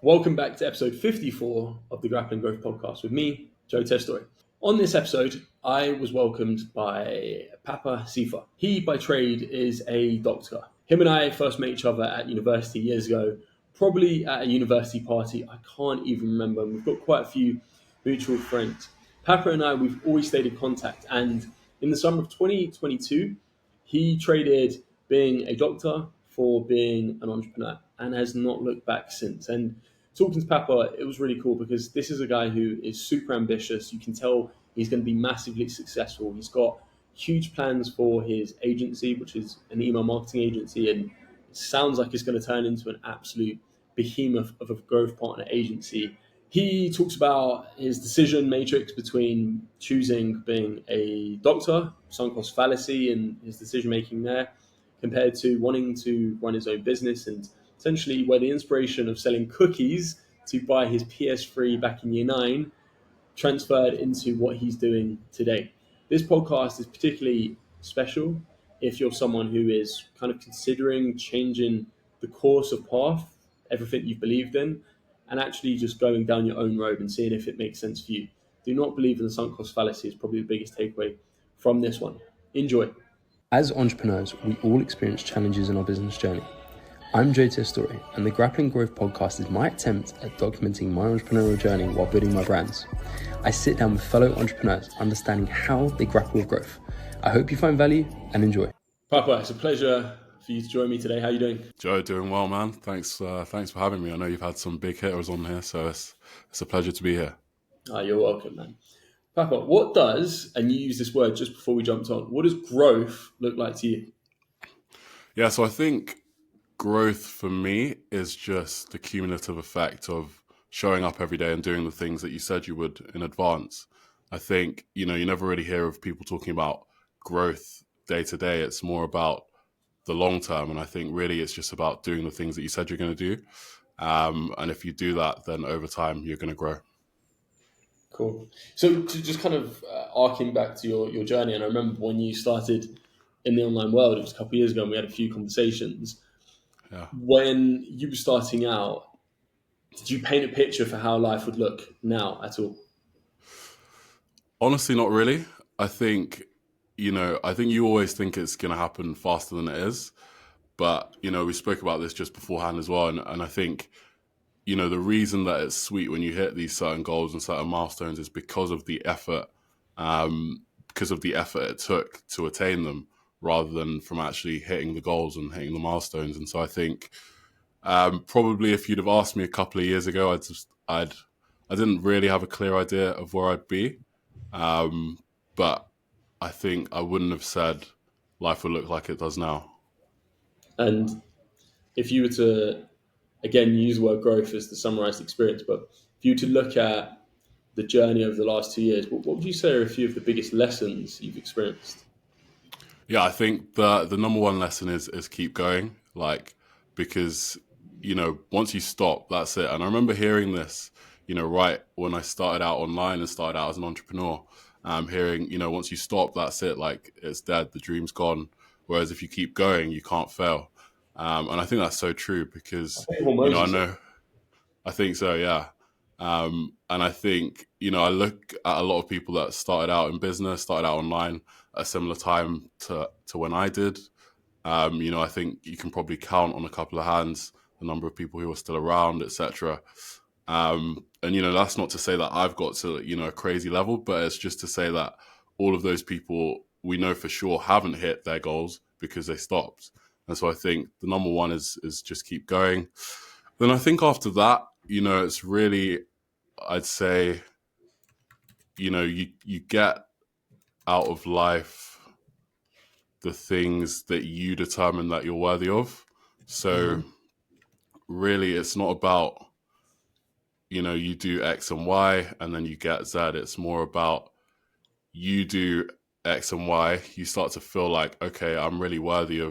Welcome back to episode 54 of the Grappling Growth Podcast with me, Joe Testoy. On this episode, I was welcomed by Papa Sefa. He, by trade, is a doctor. Him and I first met each other at university years ago, probably at a university party. I can't even remember. We've got quite a few mutual friends. Papa and I, we've always stayed in contact. And in the summer of 2022, he traded being a doctor for being an entrepreneur and has not looked back since. And talking to Papa, it was really cool because this is a guy who is super ambitious. You can tell he's going to be massively successful. He's got huge plans for his agency, which is an email marketing agency, and it sounds like it's going to turn into an absolute behemoth of a growth partner agency. He talks about his decision matrix between choosing being a doctor, sunk cost fallacy, and his decision making there, compared to wanting to run his own business, and essentially where the inspiration of selling cookies to buy his PS3 back in year 9 transferred into what he's doing today. This podcast is particularly special if you're someone who is kind of considering changing the course of path, everything you've believed in, and actually just going down your own road and seeing if it makes sense for you. Do not believe in the sunk cost fallacy is probably the biggest takeaway from this one. Enjoy. As entrepreneurs, we all experience challenges in our business journey. I'm Joe Testory, and the Grappling Growth Podcast is my attempt at documenting my entrepreneurial journey while building my brands. I sit down with fellow entrepreneurs, understanding how they grapple with growth. I hope you find value and enjoy. Papa, it's a pleasure for you to join me today. How are you doing? Joe, doing well, man. Thanks for having me. I know you've had some big hitters on here, so it's a pleasure to be here. You're welcome, man. Papa, what does, and you used this word just before we jumped on, what does growth look like to you? Yeah, so I think growth for me is just the cumulative effect of showing up every day and doing the things that you said you would in advance. I think, you never really hear of people talking about growth day to day. It's more about the long term. And I think really it's just about doing the things that you said you're going to do. And if you do that, then over time, you're going to grow. Cool. So to just kind of arcing back to your journey, and I remember when you started in the online world, it was a couple of years ago, and we had a few conversations. Yeah. When you were starting out, did you paint a picture for how life would look now at all? Honestly, not really. I think you always think it's going to happen faster than it is. But, we spoke about this just beforehand as well. And I think, the reason that it's sweet when you hit these certain goals and certain milestones is because of the effort, it took to attain them, rather than from actually hitting the goals and hitting the milestones. And so I think probably if you'd have asked me a couple of years ago, I didn't really have a clear idea of where I'd be. But I think I wouldn't have said life would look like it does now. And if you were to, again, use the word growth as the summarized experience, but if you were to look at the journey over the last 2 years, what would you say are a few of the biggest lessons you've experienced? Yeah, I think the number one lesson is keep going, because, once you stop, that's it. And I remember hearing this, right when I started out online and started out as an entrepreneur, hearing, once you stop, that's it, it's dead, the dream's gone. Whereas if you keep going, you can't fail. And I think that's so true because, I think so, yeah. And I think, I look at a lot of people that started out in business, started out online at a similar time to when I did. I think you can probably count on a couple of hands the number of people who are still around, etc. And, that's not to say that I've got to, a crazy level, but it's just to say that all of those people we know for sure haven't hit their goals because they stopped. And so I think the number one is just keep going. Then I think after that, it's really, I'd say, you get out of life the things that you determine that you're worthy of. So really it's not about, you do X and Y and then you get Z. It's more about you do X and Y, you start to feel like, okay, I'm really worthy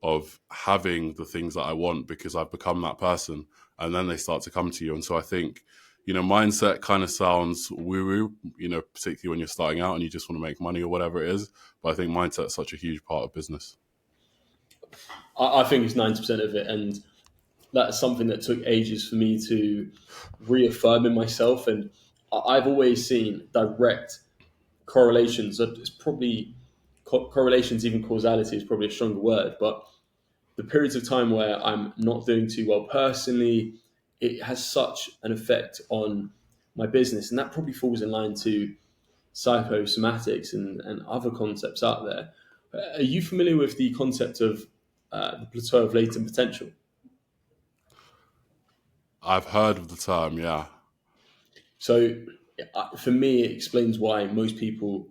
of having the things that I want because I've become that person. And then they start to come to you. And so I think, mindset kind of sounds woo-woo, particularly when you're starting out and you just want to make money or whatever it is. But I think mindset is such a huge part of business. I think it's 90% of it. And that's something that took ages for me to reaffirm in myself. And I've always seen direct correlations. It's probably correlations, even causality is probably a stronger word, but the periods of time where I'm not doing too well personally, it has such an effect on my business. And that probably falls in line to psychosomatics and other concepts out there. Are you familiar with the concept of the plateau of latent potential? I've heard of the term, yeah. So for me, it explains why most people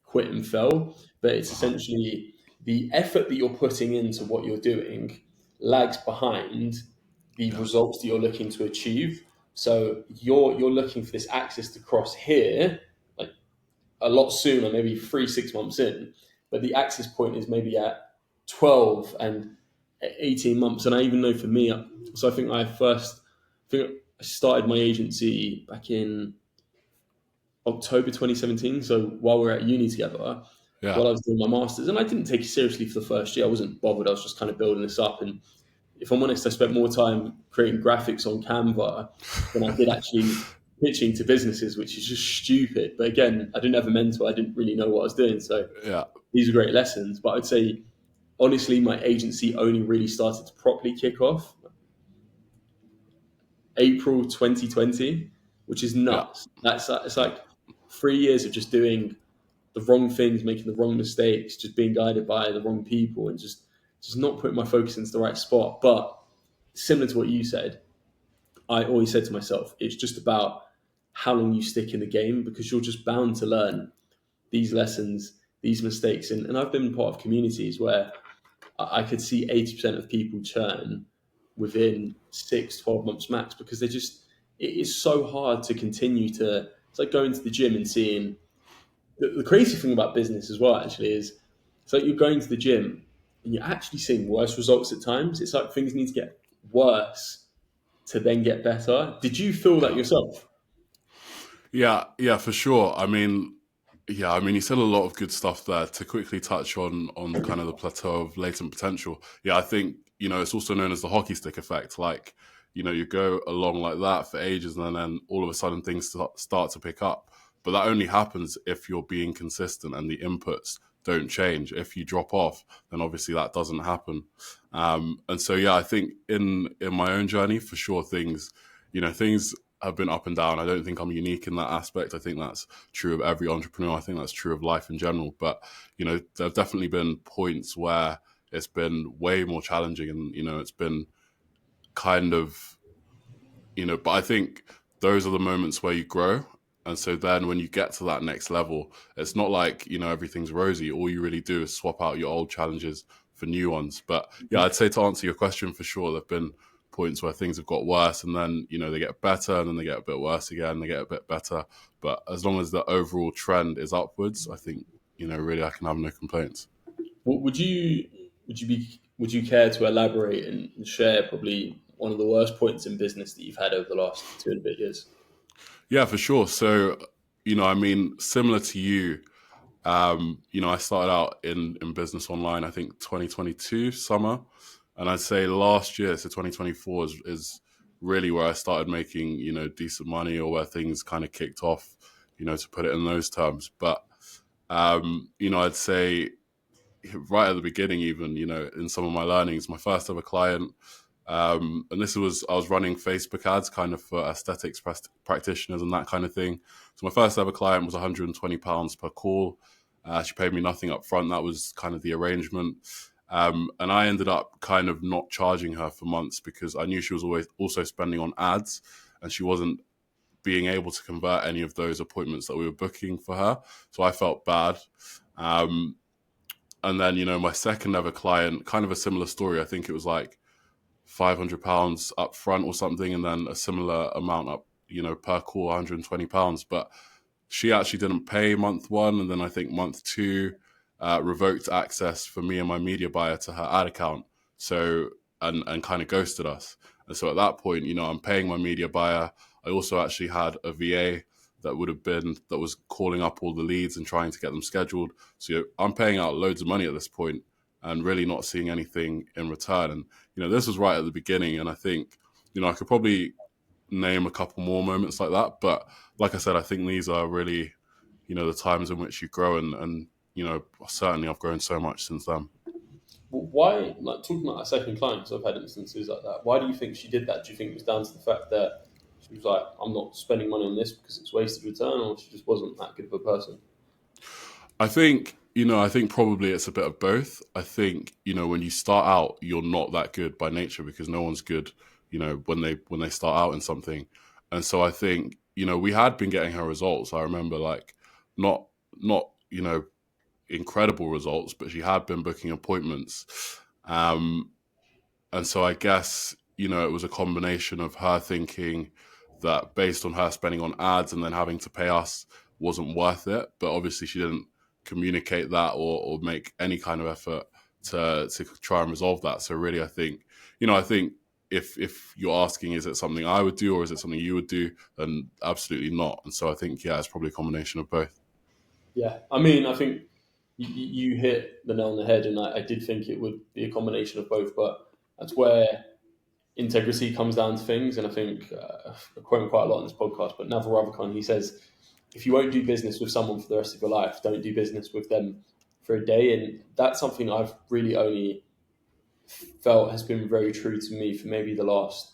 quit and fail. But it's Uh-huh. essentially the effort that you're putting into what you're doing lags behind the Yeah, results that you're looking to achieve. So you're looking for this axis to cross here, like a lot sooner, maybe 3, 6 months in. But the axis point is maybe at 12 and 18 months. And I even know for me, so I think I started my agency back in October 2017. So while we were at uni together, yeah. while I was doing my masters, and I didn't take it seriously for the first year. I wasn't bothered. I was just kind of building this up. And if I'm honest, I spent more time creating graphics on Canva than I did actually pitching to businesses, which is just stupid. But again, I didn't have a mentor. I didn't really know what I was doing. So Yeah, these are great lessons. But I'd say, honestly, my agency only really started to properly kick off April 2020, which is yeah, nuts. That's it's like 3 years of just doing the wrong things, making the wrong mistakes, just being guided by the wrong people, and just not putting my focus into the right spot. But similar to what you said, I always said to myself, it's just about how long you stick in the game, because you're just bound to learn these lessons, these mistakes. And I've been part of communities where I could see 80% of people churn within 6, 12 months max, because it is so hard to continue to, it's like going to the gym and seeing, the crazy thing about business as well, actually, is it's like you're going to the gym and you're actually seeing worse results at times. It's like things need to get worse to then get better. Did you feel that yeah. yourself? Yeah, for sure. You said a lot of good stuff there. To quickly touch on kind of the plateau of latent potential. Yeah, I think, it's also known as the hockey stick effect. Like, you go along like that for ages and then all of a sudden things start to pick up. But that only happens if you're being consistent and the inputs don't change. If you drop off, then obviously that doesn't happen. And so, yeah, I think in my own journey, for sure, things have been up and down. I don't think I'm unique in that aspect. I think that's true of every entrepreneur. I think that's true of life in general. But, there have definitely been points where it's been way more challenging and, it's been kind of, but I think those are the moments where you grow. And so then when you get to that next level, it's not like, everything's rosy. All you really do is swap out your old challenges for new ones. But yeah, I'd say to answer your question, for sure, there have been points where things have got worse and then, they get better and then they get a bit worse again, they get a bit better. But as long as the overall trend is upwards, I think, really I can have no complaints. Would you care to elaborate and share probably one of the worst points in business that you've had over the last 2.5 years? Yeah, for sure. So, similar to you, I started out in business online, I think 2022 summer. And I'd say last year, so 2024 is really where I started making, decent money, or where things kind of kicked off, to put it in those terms. But, I'd say right at the beginning, even, in some of my learnings, my first ever client, and I was running Facebook ads kind of for aesthetics practitioners and that kind of thing. So my first ever client was £120 per call. She paid me nothing up front. That was kind of the arrangement. And I ended up kind of not charging her for months because I knew she was always also spending on ads and she wasn't being able to convert any of those appointments that we were booking for her. So I felt bad. And then, my second ever client, kind of a similar story. I think it was like £500 up front or something, and then a similar amount up, per call, £120. But she actually didn't pay month one, and then I think month two revoked access for me and my media buyer to her ad account. So and kind of ghosted us. And so at that point, I'm paying my media buyer. I also actually had a VA that was calling up all the leads and trying to get them scheduled. So I'm paying out loads of money at this point. and really not seeing anything in return. And, this was right at the beginning. And I think, I could probably name a couple more moments like that. But like I said, I think these are really, the times in which you grow and certainly I've grown so much since then. Why, like talking about a second client, because I've had instances like that, why do you think she did that? Do you think it was down to the fact that she was like, I'm not spending money on this because it's wasted return, or she just wasn't that good of a person? I think, I think probably it's a bit of both. I think, when you start out, you're not that good by nature because no one's good, when they start out in something. And so I think, we had been getting her results. I remember like not, incredible results, but she had been booking appointments. And so I guess, it was a combination of her thinking that based on her spending on ads and then having to pay us wasn't worth it. But obviously she didn't communicate that or make any kind of effort to try and resolve that. So really, I think if you're asking, is it something I would do or is it something you would do? Then absolutely not. And so I think, it's probably a combination of both. Yeah. I mean, I think you hit the nail on the head, and I did think it would be a combination of both, but that's where integrity comes down to things. And I think I quote him quite a lot on this podcast, but Naval Ravikant, he says, if you won't do business with someone for the rest of your life, don't do business with them for a day. And that's something I've really only felt has been very true to me for maybe the last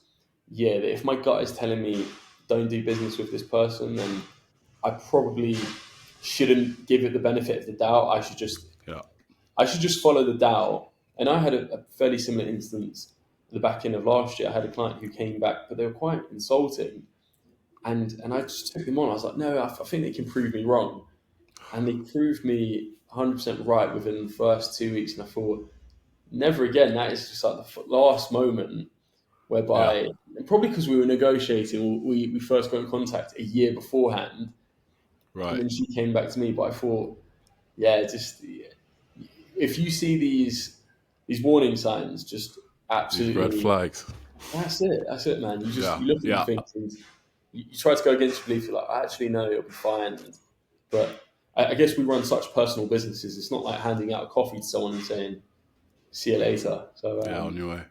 year, that if my gut is telling me don't do business with this person, then I probably shouldn't give it the benefit of the doubt. I should just follow the doubt. And I had a fairly similar instance at the back end of last year. I had a client who came back, but they were quite insulting. And I just took them on. I was like, no, I think they can prove me wrong. And they proved me 100% right within the first 2 weeks. And I thought, never again. That is just like the last moment whereby, and probably because we were negotiating, we first got in contact a year beforehand. Right. And then she came back to me. But I thought, if you see these warning signs, just absolutely these red flags. That's it, man. You look at things and you try to go against your belief. You're like, I actually know it'll be fine. But I guess we run such personal businesses. It's not like handing out a coffee to someone and saying, see you later. So on your way.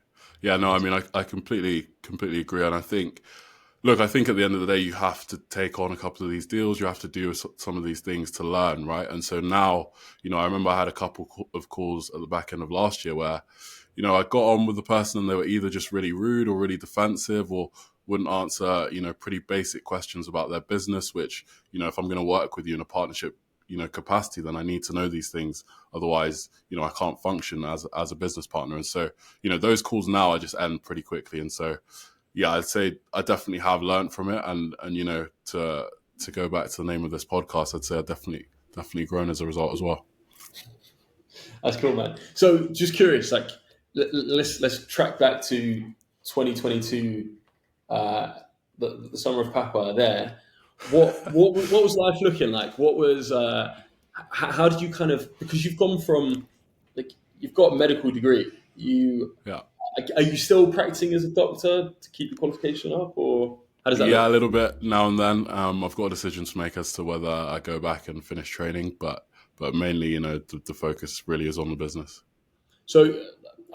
Yeah, no, I mean, I completely agree. And I think at the end of the day, you have to take on a couple of these deals. You have to do some of these things to learn, right? And so now, I remember I had a couple of calls at the back end of last year where, I got on with the person and they were either just really rude or really defensive or wouldn't answer, pretty basic questions about their business, which, if I'm going to work with you in a partnership, capacity, then I need to know these things. Otherwise, I can't function as a business partner. And so, those calls now I just end pretty quickly. And so, yeah, I'd say I definitely have learned from it. And to go back to the name of this podcast, I'd say I've definitely grown as a result as well. That's cool, man. So just curious, like let's track back to 2022, the summer of Papa there. What was life looking like? What was how did you kind of, because you've gone from, like, you've got a medical degree, are you still practicing as a doctor to keep your qualification up, or how does that look? A little bit now and then. I've got a decision to make as to whether I go back and finish training, but mainly, the focus really is on the business. So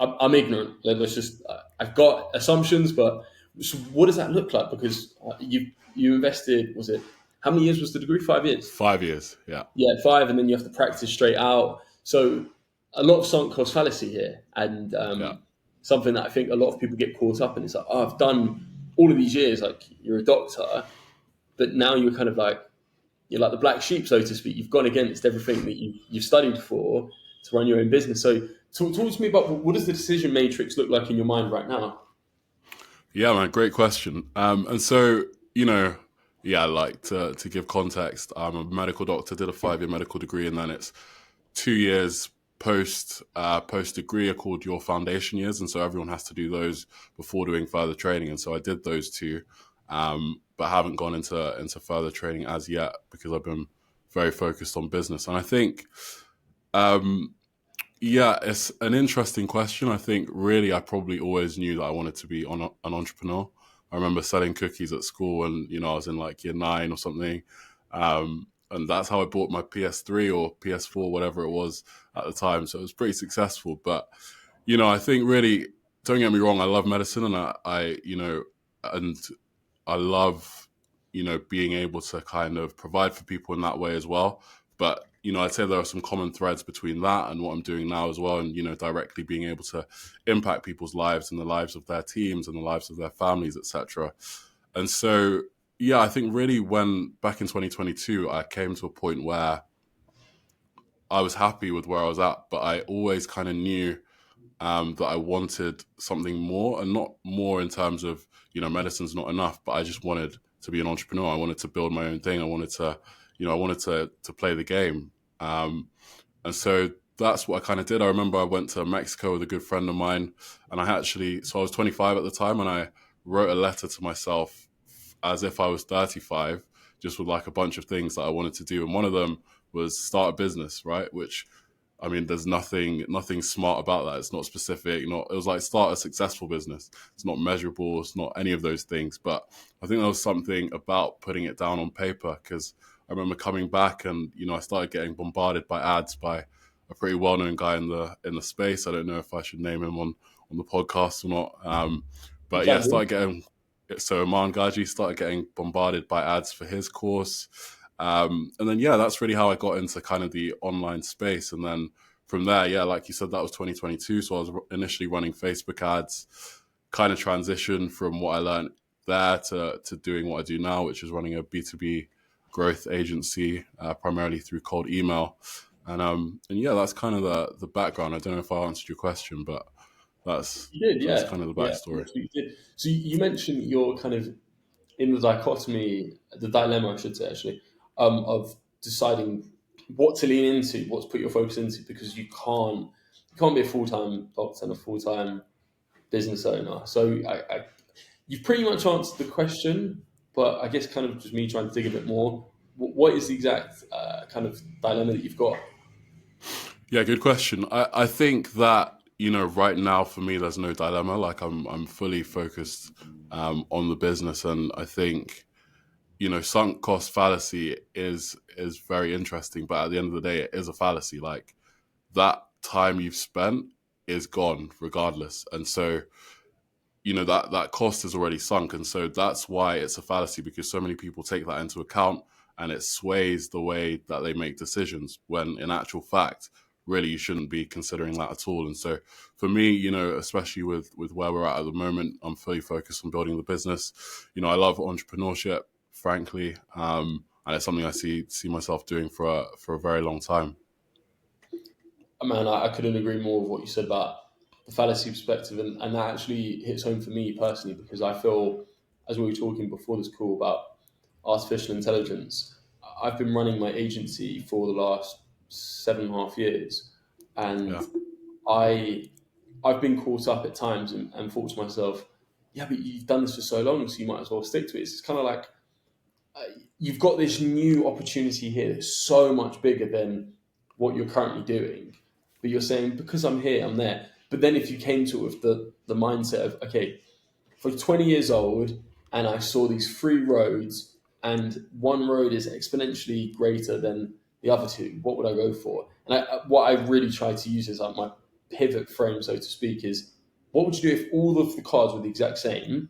I'm ignorant. Let's just, I've got assumptions, but so what does that look like? Because you invested, was it, how many years was the degree? 5 years? 5 years, yeah. Yeah, 5, and then you have to practice straight out. So a lot of sunk cost fallacy here, and something that I think a lot of people get caught up in. It's like, I've done all of these years, like, you're a doctor, but now you're kind of like, you're like the black sheep, so to speak. You've gone against everything that you've studied for to run your own business. So talk to me about, what does the decision matrix look like in your mind right now? Yeah, man, great question. And so, like to give context, I'm a medical doctor, did a 5-year medical degree, and then it's 2 years post degree are called your foundation years. And so everyone has to do those before doing further training. And so I did those 2, but haven't gone into further training as yet because I've been very focused on business. And I think, it's an interesting question. I think really I probably always knew that I wanted to be an entrepreneur. I remember selling cookies at school and, I was in like year 9 or something. And And that's how I bought my PS3 or PS4, whatever it was at the time. So it was pretty successful. But, I think really, don't get me wrong, I love medicine, and and I love, being able to kind of provide for people in that way as well. But, I'd say there are some common threads between that and what I'm doing now as well. And, directly being able to impact people's lives and the lives of their teams and the lives of their families, etc. And so, yeah, I think really when back in 2022, I came to a point where I was happy with where I was at, but I always kind of knew that I wanted something more, and not more in terms of, medicine's not enough, but I just wanted to be an entrepreneur. I wanted to build my own thing. I wanted to play the game. And so that's what I kind of did. I remember I went to Mexico with a good friend of mine, and I was 25 at the time, and I wrote a letter to myself as if I was 35, just with like a bunch of things that I wanted to do. And one of them was start a business, right? Which, I mean, there's nothing smart about that. It's not specific. It was like start a successful business. It's not measurable. It's not any of those things. But I think there was something about putting it down on paper, because I remember coming back and, I started getting bombarded by ads by a pretty well-known guy in the space. I don't know if I should name him on the podcast or not. But yeah, Aman Gaji started getting bombarded by ads for his course. And then, yeah, that's really how I got into kind of the online space. And then from there, yeah, like you said, that was 2022. So I was initially running Facebook ads, kind of transitioned from what I learned there to doing what I do now, which is running a B2B growth agency, primarily through cold email. And yeah, that's kind of the background. I don't know if I answered your question, but that's kind of the backstory. Yeah, you did. So you mentioned you're kind of in the dilemma, I should say, actually, of deciding what to lean into, what to put your focus into, because you can't be a full-time doctor and a full-time business owner. So you've pretty much answered the question, but I guess kind of just me trying to dig a bit more. What is the exact kind of dilemma that you've got? Yeah, good question. I think that, right now for me, there's no dilemma. Like I'm fully focused on the business, and I think, sunk cost fallacy is very interesting, but at the end of the day, it is a fallacy. Like that time you've spent is gone regardless. And so, that cost is already sunk. And so that's why it's a fallacy, because so many people take that into account and it sways the way that they make decisions, when in actual fact, really you shouldn't be considering that at all. And so for me, especially with where we're at the moment, I'm fully focused on building the business. I love entrepreneurship, frankly, and it's something I see myself doing for a very long time. Man, I couldn't agree more with what you said about the fallacy perspective, and that actually hits home for me personally, because I feel, as we were talking before this call about artificial intelligence, I've been running my agency for the last 7.5 years, and yeah. I've been caught up at times and thought to myself, yeah, but you've done this for so long, so you might as well stick to it. It's kind of like you've got this new opportunity here that's so much bigger than what you're currently doing, but you're saying, because I'm here, I'm there. But then if you came to it with the mindset of, okay, for 20 years old, and I saw these 3 roads, and one road is exponentially greater than the other 2, what would I go for? And what I really try to use as like my pivot frame, so to speak, is what would you do if all of the cars were the exact same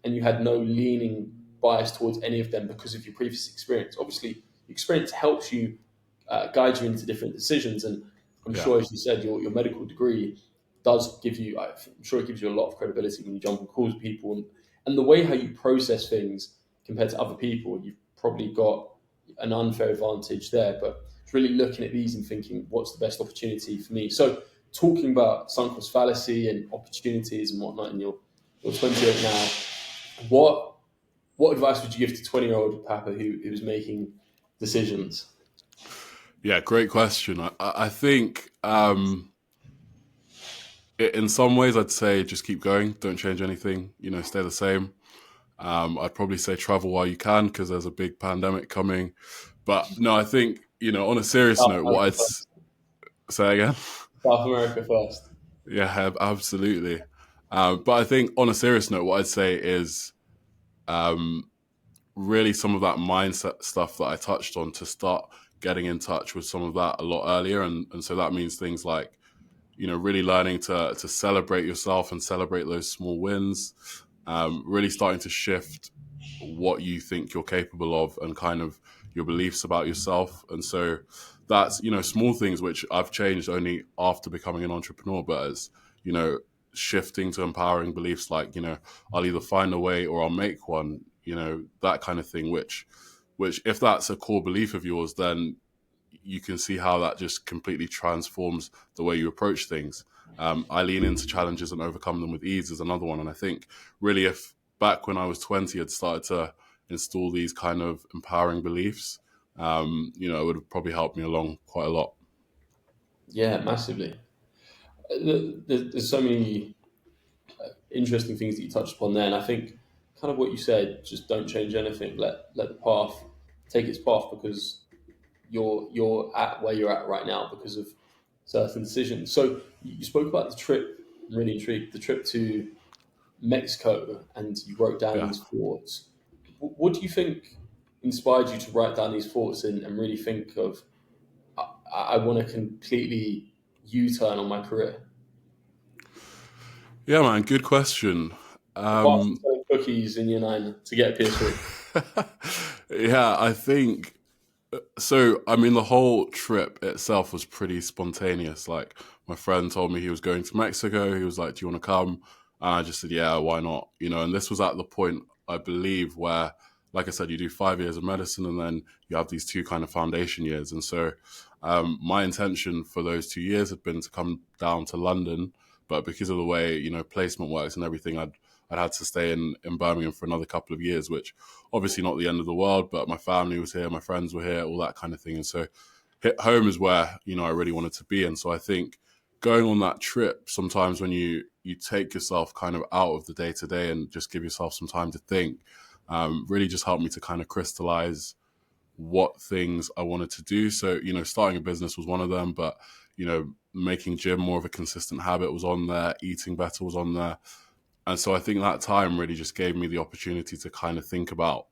and you had no leaning bias towards any of them because of your previous experience? Obviously, experience helps you guide you into different decisions. And I'm sure, as you said, your medical degree does give you, I'm sure it gives you a lot of credibility when you jump on calls with people. And the way how you process things compared to other people, you've probably got an unfair advantage there. But it's really looking at these and thinking, what's the best opportunity for me? So talking about sunk cost fallacy and opportunities and whatnot, and you're 28 now, what advice would you give to 20-year-old Papa who was making decisions? Yeah, great question. I think in some ways I'd say just keep going. Don't change anything. Stay the same. I'd probably say travel while you can, because there's a big pandemic coming. But no, I think, on a serious note, what I'd say again? South America first. Yeah, absolutely. But I think on a serious note, what I'd say is really some of that mindset stuff that I touched on to start getting in touch with some of that a lot earlier. And so that means things like, really learning to celebrate yourself and celebrate those small wins, really starting to shift what you think you're capable of and kind of your beliefs about yourself. And so that's, small things which I've changed only after becoming an entrepreneur, but as, shifting to empowering beliefs like, I'll either find a way or I'll make one, that kind of thing, which if that's a core belief of yours, then you can see how that just completely transforms the way you approach things. I lean into challenges and overcome them with ease is another one. And I think really if back when I was 20, I'd started to install these kind of empowering beliefs, it would have probably helped me along quite a lot. Yeah, massively. There's so many interesting things that you touched upon there, and I think kind of what you said, just don't change anything. Let the path take its path, because you're at where you're at right now because of certain decisions. So you spoke about the trip. I'm really intrigued. The trip to Mexico, and you wrote down Yeah. these thoughts. What do you think inspired you to write down these thoughts and really think of, I want to completely U-turn on my career? Yeah, man, good question. Apart from selling cookies in year 9 to get a PS3. Yeah, I think so. I mean, the whole trip itself was pretty spontaneous. Like, my friend told me he was going to Mexico. He was like, "Do you want to come?" And I just said, "Yeah, why not?" And this was at the point, I believe, where, like I said, you do 5 years of medicine and then you have these 2 kind of foundation years. And so my intention for those 2 years had been to come down to London, but because of the way, placement works and everything, I'd had to stay in Birmingham for another couple of years, which obviously not the end of the world, but my family was here, my friends were here, all that kind of thing. And so home is where, I really wanted to be. And so I think going on that trip, sometimes when you take yourself kind of out of the day to day and just give yourself some time to think, really just helped me to kind of crystallize what things I wanted to do. So, starting a business was one of them, but, making gym more of a consistent habit was on there, eating better was on there. And so I think that time really just gave me the opportunity to kind of think about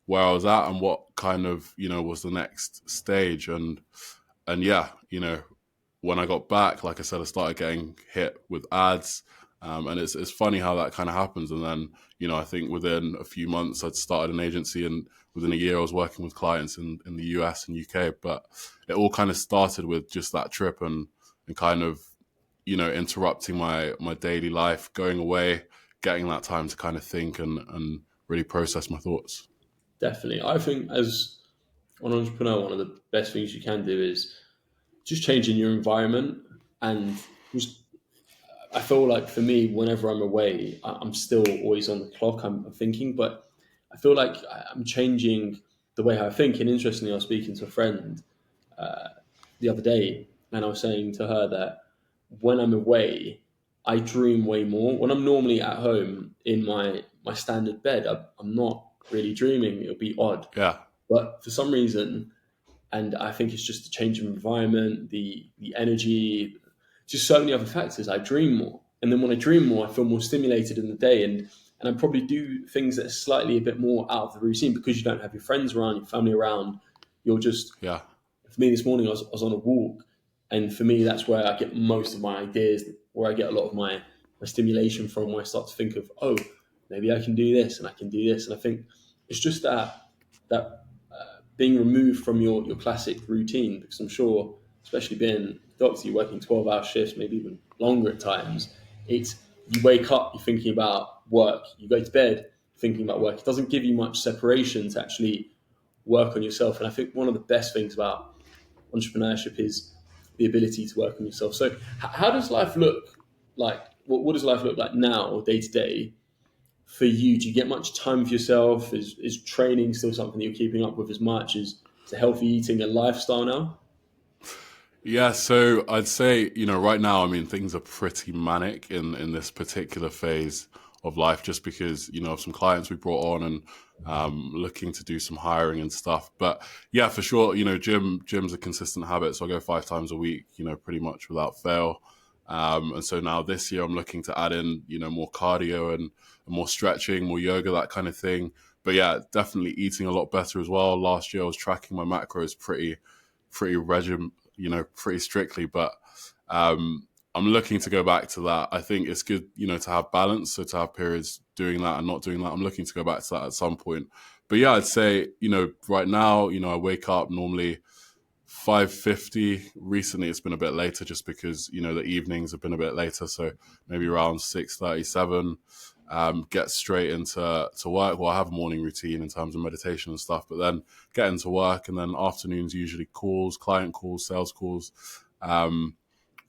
where I was at and what kind of, was the next stage. And yeah, when I got back, like I said, I started getting hit with ads. And it's funny how that kind of happens. And then, I think within a few months, I'd started an agency, and within a year, I was working with clients in the US and UK. But it all kind of started with just that trip and kind of, interrupting my daily life, going away, getting that time to kind of think and really process my thoughts. Definitely. I think as an entrepreneur, one of the best things you can do is just changing your environment. And just, I feel like for me, whenever I'm away, I'm still always on the clock. I'm thinking, but I feel like I'm changing the way I think. And interestingly, I was speaking to a friend the other day, and I was saying to her that when I'm away, I dream way more. When I'm normally at home in my standard bed, I'm not really dreaming. It'll be odd. Yeah. But for some reason, and I think it's just the change of environment, the energy, just so many other factors, I dream more. And then when I dream more, I feel more stimulated in the day, and I probably do things that are slightly a bit more out of the routine because you don't have your friends around, your family around. You're just, Yeah. for me this morning, I was on a walk, and for me, that's where I get most of my ideas, where I get a lot of my stimulation from, where I start to think of, oh, maybe I can do this and I can do this. And I think it's just that being removed from your classic routine, because I'm sure, especially being a doctor, you're working 12-hour shifts, maybe even longer at times. It's, you wake up, you're thinking about work, you go to bed thinking about work. It doesn't give you much separation to actually work on yourself. And I think one of the best things about entrepreneurship is the ability to work on yourself. So how does life look like? What does life look like now or day to day for you? Do you get much time for yourself? Is training still something that you're keeping up with as much? Is a healthy eating a lifestyle now? Yeah, so I'd say, right now, I mean, things are pretty manic in this particular phase of life, just because, of some clients we brought on and looking to do some hiring and stuff. But yeah, for sure, gym's a consistent habit. So I go 5 times a week, pretty much without fail. And so now this year I'm looking to add in, more cardio and more stretching, more yoga, that kind of thing. but yeah, definitely eating a lot better as well. Last year I was tracking my macros pretty strictly, but I'm looking to go back to that. I think it's good, to have balance. So to have periods doing that and not doing that, I'm looking to go back to that at some point. But yeah, I'd say, right now, I wake up normally 5:50. Recently, it's been a bit later just because, the evenings have been a bit later. So maybe around 6:37, get straight into work. Well, I have a morning routine in terms of meditation and stuff, but then get into work, and then afternoons usually calls, client calls, sales calls. And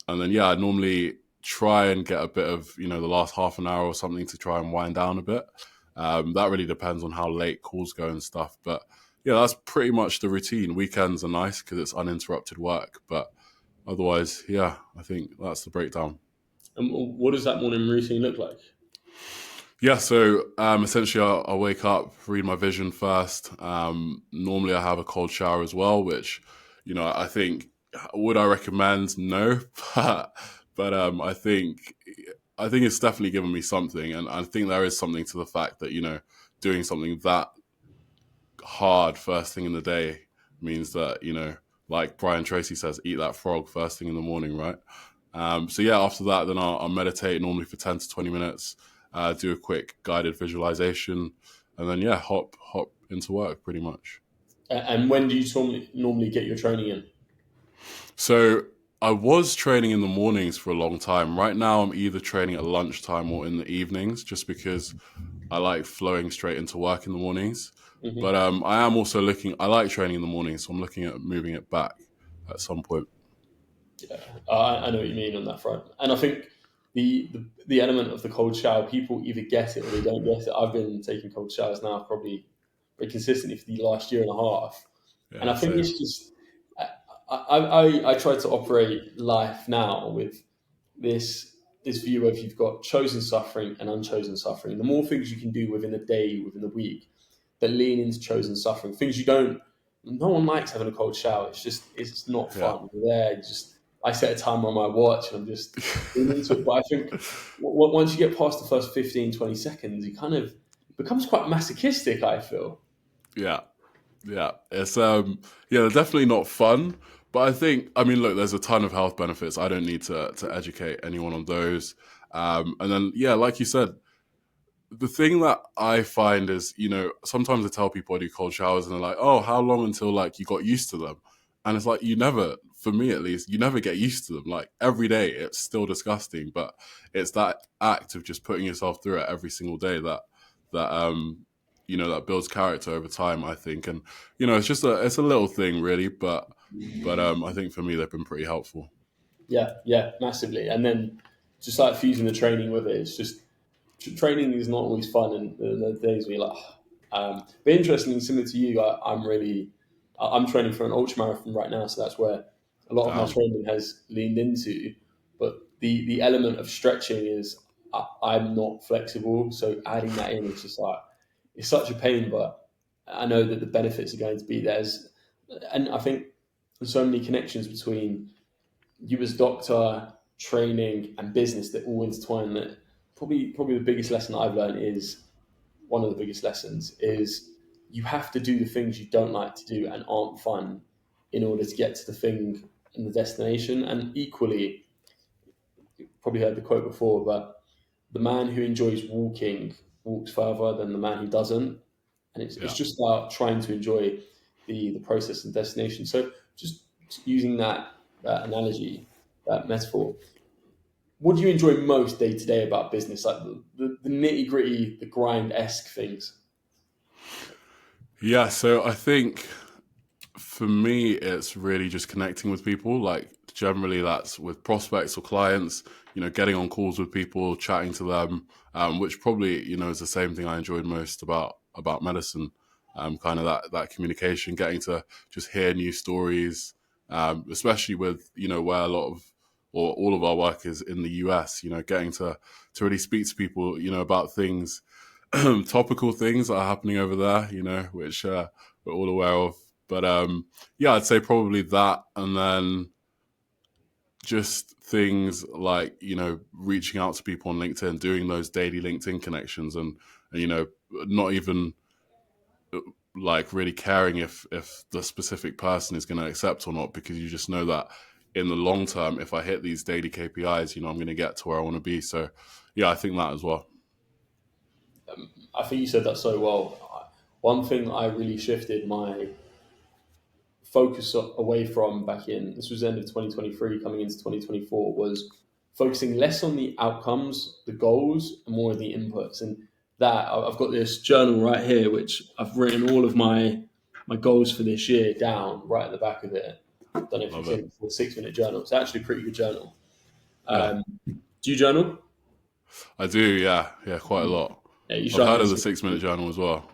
then, I normally try and get a bit of, the last half an hour or something to try and wind down a bit. That really depends on how late calls go and stuff. But yeah, that's pretty much the routine. Weekends are nice because it's uninterrupted work. But otherwise, yeah, I think that's the breakdown. And what does that morning routine look like? Yeah, so essentially I'll wake up, read my vision first. Normally I have a cold shower as well, which, I think, would I recommend? No, but I think it's definitely given me something, and I think there is something to the fact that doing something that hard first thing in the day means that like Brian Tracy says, eat that frog first thing in the morning, right? So yeah, after that, then I'll meditate normally for 10 to 20 minutes, do a quick guided visualization, and then hop into work pretty much. And when do you normally get your training in? So I was training in the mornings for a long time. Right now, I'm either training at lunchtime or in the evenings, just because I like flowing straight into work in the mornings. Mm-hmm. But I am also I like training in the mornings, so I'm looking at moving it back at some point. Yeah, I know what you mean on that front. And I think the element of the cold shower, people either get it or they don't get it. I've been taking cold showers now probably very consistently for the last year and a half. Yeah, and I think it's just, I try to operate life now with this view of you've got chosen suffering and unchosen suffering. The more things you can do within a day, within the week, that lean into chosen suffering. Things no one likes having a cold shower. It's not fun. You're there, I set a timer on my watch and I'm just into it. But I think once you get past the first 15, 20 seconds, it kind of becomes quite masochistic, I feel. Yeah. It's they're definitely not fun. But look, there's a ton of health benefits. I don't need to educate anyone on those. And then, like you said, the thing that I find is, sometimes I tell people I do cold showers and they're like, oh, how long until you got used to them? And it's like, for me at least, you never get used to them. Like every day it's still disgusting, but it's that act of just putting yourself through it every single day that builds character over time, I think. And, it's a little thing really, but I think for me, they've been pretty helpful. Yeah, massively. And then just like fusing the training with it, it's just, training is not always fun, and the days where you're like, but interestingly, similar to you, I'm training for an ultramarathon right now, so that's where a lot of my training has leaned into. But the element of stretching is I'm not flexible, so adding that in is just it's such a pain. But I know that the benefits are going to be there, and I think there's so many connections between you as doctor, training, and business that all intertwine. That probably the biggest lesson I've learned is one of the biggest lessons is you have to do the things you don't like to do and aren't fun in order to get to the thing and the destination. And equally, you've probably heard the quote before, but the man who enjoys walking walks further than the man who doesn't. And it's just about trying to enjoy the process and destination. So just using that analogy, that metaphor, what do you enjoy most day to day about business? Like the nitty gritty, the grind-esque things? Yeah, so I think for me, it's really just connecting with people. Like generally that's with prospects or clients, getting on calls with people, chatting to them, which probably, is the same thing I enjoyed most about medicine. Kind of that communication, getting to just hear new stories, especially with, where a lot of, or all of our work is in the US, getting to really speak to people, about things, topical things that are happening over there, which we're all aware of. But I'd say probably that, and then just things like, reaching out to people on LinkedIn, doing those daily LinkedIn connections, and not even like really caring if the specific person is going to accept or not, because you just know that in the long term, if I hit these daily KPIs, I'm going to get to where I want to be. So yeah, I think that as well. I think you said that so well. One thing I really shifted my focus away from back in, this was the end of 2023 coming into 2024, was focusing less on the outcomes, the goals, and more on the inputs. And that I've got this journal right here which I've written all of my goals for this year down right at the back of it. I don't know if you've Love seen it. it before. 6 minute journal. It's actually a pretty good journal. Yeah, Do you journal? I do. Yeah, quite a lot. Yeah, you I've should. heard of the 6 minute journal as well.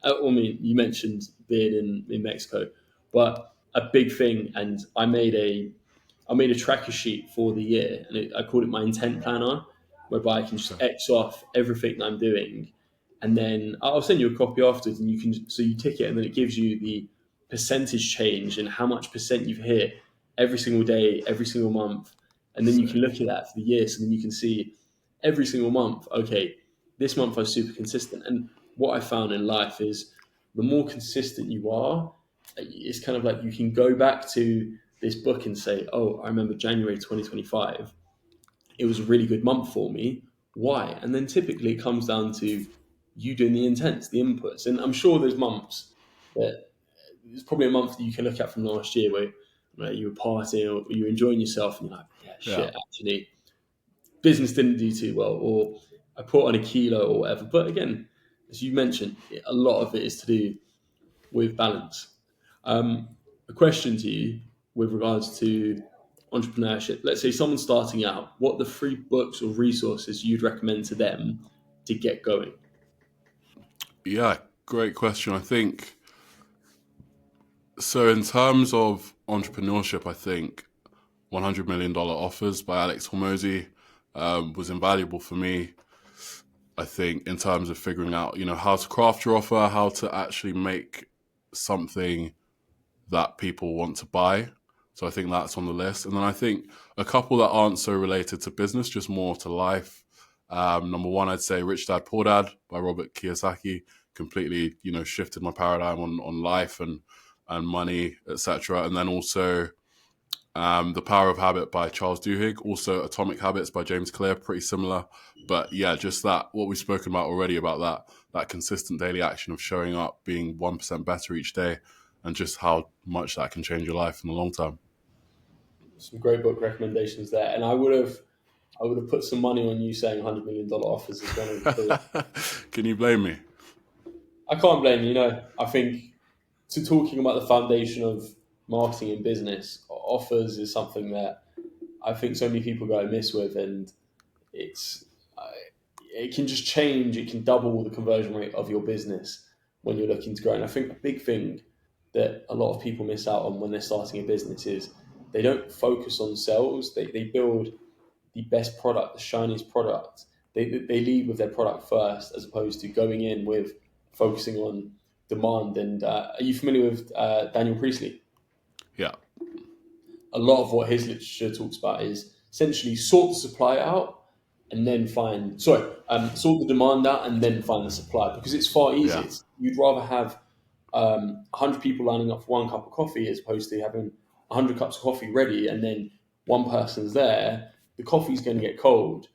I mean, you mentioned being in Mexico, but a big thing, and I made a tracker sheet for the year, and I called it my intent planner, whereby I can just Okay. X off everything that I'm doing, and then I'll send you a copy afterwards, and you tick it, and then it gives you the percentage change and how much percent you've hit every single day, every single month, and then you can look Sick. at that for the year, so then you can see every single month. Okay, this month I was super consistent, and what I found in life is the more consistent you are, it's kind of like you can go back to this book and say, oh, I remember January 2025. It was a really good month for me. Why? And then typically it comes down to you doing the intents, the inputs. And I'm sure there's months that there's probably a month that you can look at from last year where you were partying or you were enjoying yourself and you're like, yeah, Yeah. shit, actually, business didn't do too well, or I put on a kilo or whatever. But again, as you mentioned, a lot of it is to do with balance. Um, a question to you with regards to entrepreneurship. Let's say someone's starting out. What are the free books or resources you'd recommend to them to get going? Yeah, great question. I think so. In terms of entrepreneurship, I think $100 Million Offers by Alex Hormozy was invaluable for me. I think in terms of figuring out, how to craft your offer, how to actually make something that people want to buy. So I think that's on the list. And then I think a couple that aren't so related to business, just more to life. Number one, I'd say Rich Dad Poor Dad by Robert Kiyosaki. Completely, shifted my paradigm on life and money, etc. And then also The Power of Habit by Charles Duhigg. Also Atomic Habits by James Clear, pretty similar. But yeah, just that, what we've spoken about already about that consistent daily action of showing up, being 1% better each day, and just how much that can change your life in the long term. Some great book recommendations there, and I would have put some money on you saying $100 million offers as one of the three. Can you blame me? I can't blame you. I think to talking about the foundation of marketing and business, offers is something that I think so many people go amiss with, and it's it can just change. It can double the conversion rate of your business when you're looking to grow. And I think a big thing that a lot of people miss out on when they're starting a business is they don't focus on sales. They build the best product, the shiniest product. They lead with their product first, as opposed to going in with focusing on demand. And are you familiar with Daniel Priestley? Yeah, A lot of what his literature talks about is essentially sort the supply out and then sort the demand out and then find the supply, because it's far easier. yeah, You'd rather have 100 people lining up for one cup of coffee as opposed to having 100 cups of coffee ready and then one person's there. The coffee's going to get cold.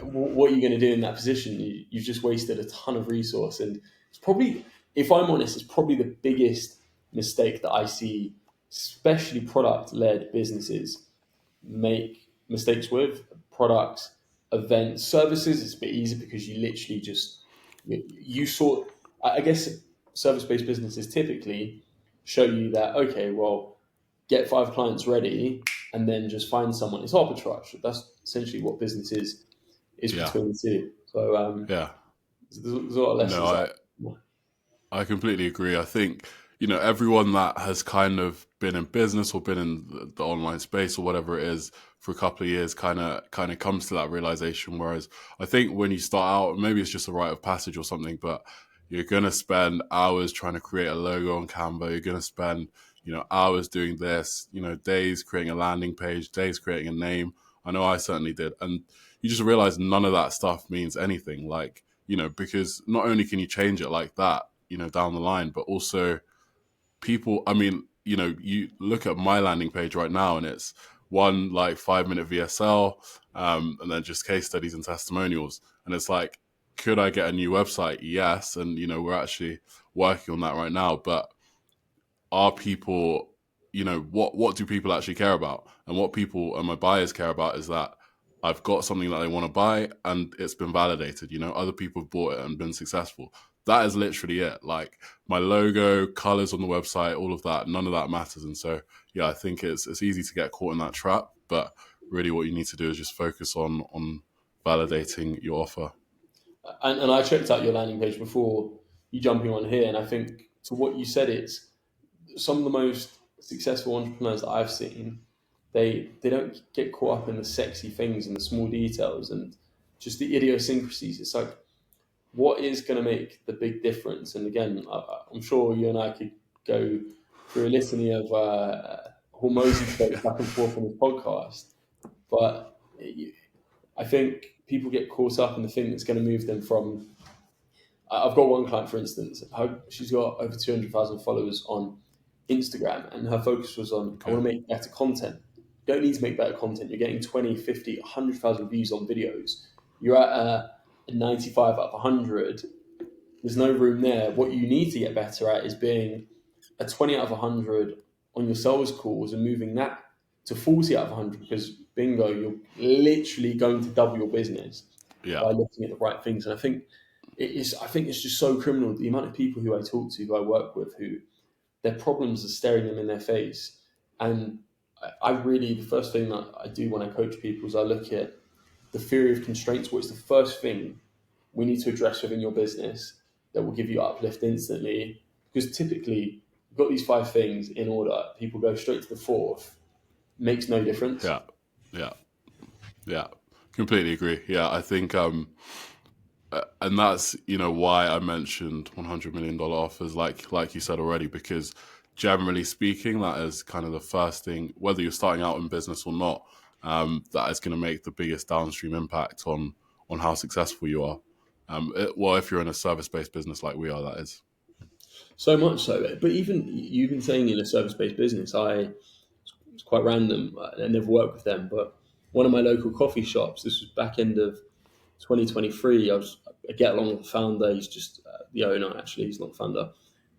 What are you going to do in that position? You've just wasted a ton of resource. And it's probably, if I'm honest, it's probably the biggest mistake that I see, especially product-led businesses make mistakes with. Products, events, services. It's a bit easy because you literally just you sort. I guess service-based businesses typically show you that, okay, well, get 5 clients ready and then just find someone. It's arbitrage. That's essentially what business is yeah, between the two. So yeah. there's a lot of No, lessons I, there. I completely agree. I think, everyone that has kind of been in business or been in the online space or whatever it is for a couple of years kind of comes to that realization. Whereas I think when you start out, maybe it's just a rite of passage or something, but you're going to spend hours trying to create a logo on Canva. You're going to spend, hours doing this, days creating a landing page, days creating a name. I know I certainly did. And you just realize none of that stuff means anything. Like, because not only can you change it like that, down the line. But also people, I mean, you look at my landing page right now and it's one like 5-minute VSL, and then just case studies and testimonials. And it's like, could I get a new website? Yes. And, we're actually working on that right now. But are people, what do people actually care about? And what people and my buyers care about is that I've got something that they want to buy and it's been validated. Other people have bought it and been successful. That is literally it. Like my logo, colors on the website, all of that, none of that matters. And so, yeah, I think it's easy to get caught in that trap, but really what you need to do is just focus on validating your offer. And I checked out your landing page before you jumping on here, and I think to what you said, it's some of the most successful entrepreneurs that I've seen. They don't get caught up in the sexy things and the small details and just the idiosyncrasies. It's like, what is going to make the big difference? And again, I'm sure you and I could go through a litany of hormozy debates back and forth on this podcast, but I think people get caught up in the thing that's going to move them from. I've got one client, for instance. She's got over 200,000 followers on Instagram, and her focus was on, I want to make better content. You don't need to make better content. You're getting 20, 50, 100,000 views on videos. You're at a 95 out of 100. There's no room there. What you need to get better at is being a 20 out of 100 on your sales calls and moving that to 40 out of 100, because bingo, you're literally going to double your business by looking at the right things. And I think it's just so criminal, the amount of people who I talk to, who I work with, who their problems are staring them in their face. And I really, the first thing that I do when I coach people is I look at the theory of constraints. What's the first thing we need to address within your business that will give you uplift instantly? Because typically, you've got these 5 things in order. People go straight to the 4th. Makes no difference. Yeah. Completely agree. Yeah, I think, and that's, why I mentioned $100 million offers, like you said already, because generally speaking, that is kind of the first thing, whether you're starting out in business or not, that is going to make the biggest downstream impact on how successful you are. If you're in a service-based business like we are, that is. So much so. But even you've been saying in a service-based business, it's quite random. I never worked with them, but one of my local coffee shops, this was back end of 2023. I get along with the founder. He's just the owner, actually. He's not the founder.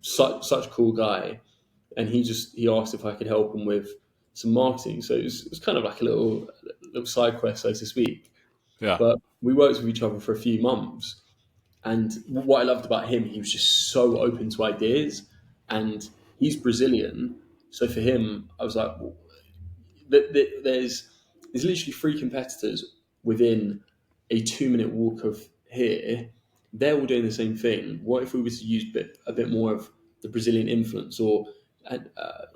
Such a cool guy. And he asked if I could help him with some marketing. So it was kind of like a little side quest, so to speak. Yeah. But we worked with each other for a few months. And what I loved about him, he was just so open to ideas. And he's Brazilian. So for him, I was like, well, there's literally 3 competitors within a 2-minute walk of here. They're all doing the same thing. What if we were to use a bit more of the Brazilian influence? Or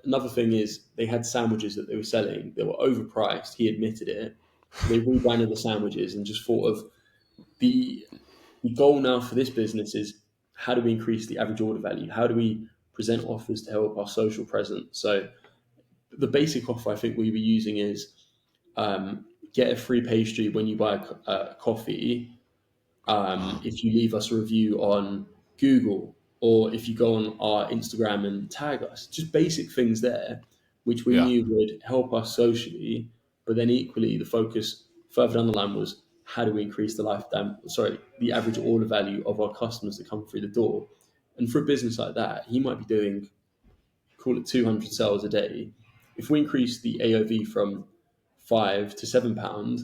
another thing is, they had sandwiches that they were selling. They were overpriced. He admitted it. They rebranded the sandwiches and just thought of the goal now for this business is, how do we increase the average order value? How do we present offers to help our social presence? So the basic offer I think we were using is get a free pastry when you buy a coffee if you leave us a review on Google, or if you go on our Instagram and tag us. Just basic things there, which we knew would help us socially. But then equally, the focus further down the line was, how do we increase the average order value of our customers that come through the door? And for a business like that, he might be doing, call it 200 sales a day. If we increase the AOV from £5 to £7,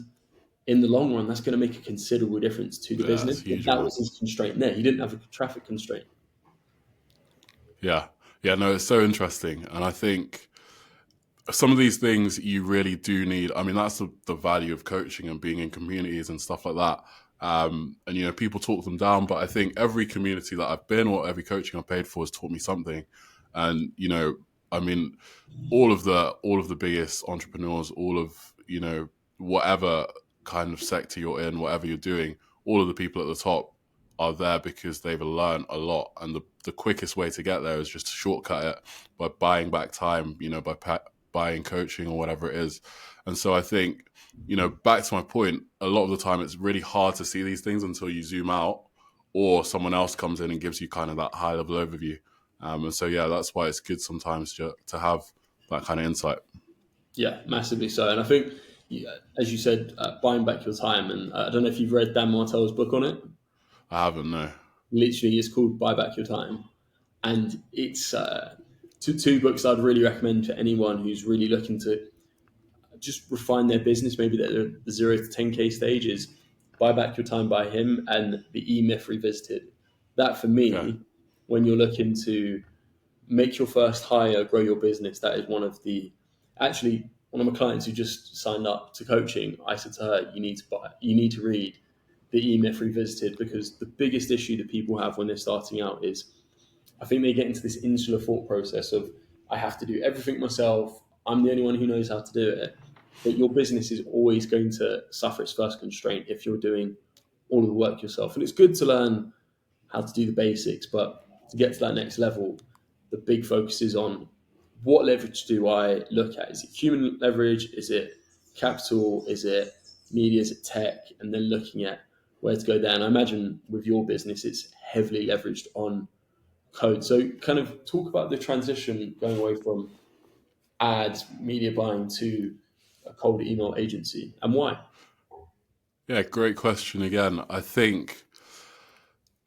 in the long run, that's going to make a considerable difference to the business. That was his constraint there. He didn't have a traffic constraint. Yeah. No, it's so interesting. And I think some of these things you really do need. I mean, that's the value of coaching and being in communities and stuff like that. And, people talk them down, but I think every community that I've been, or every coaching I've paid for, has taught me something. And, I mean, all of the biggest entrepreneurs, all of, whatever kind of sector you're in, whatever you're doing, all of the people at the top are there because they've learned a lot. And the quickest way to get there is just to shortcut it by buying back time, by buying coaching or whatever it is. And so I think, back to my point, a lot of the time it's really hard to see these things until you zoom out or someone else comes in and gives you kind of that high level overview. And so, yeah, that's why it's good sometimes to have that kind of insight. Yeah, massively so. And I think, as you said, buying back your time. And I don't know if you've read Dan Martell's book on it. I haven't, no. Literally, it's called Buy Back Your Time. And it's two books I'd really recommend for anyone who's really looking to just refine their business, maybe the 0 to 10K stages. Buy Back Your Time by him and The E-Myth Revisited. That, for me, Okay. when you're looking to make your first hire, grow your business, that is one of my clients who just signed up to coaching. I said to her, you need to read The E-Myth Revisited, because the biggest issue that people have when they're starting out is I think they get into this insular thought process of, I have to do everything myself. I'm the only one who knows how to do it. But your business is always going to suffer its first constraint if you're doing all of the work yourself. And it's good to learn how to do the basics, but to get to that next level, the big focus is on what leverage do I look at? Is it human leverage? Is it capital? Is it media? Is it tech? And then looking at where to go there. And I imagine with your business, it's heavily leveraged on code. So kind of talk about the transition going away from ads, media buying to a cold email agency, and why? Yeah, great question again. I think,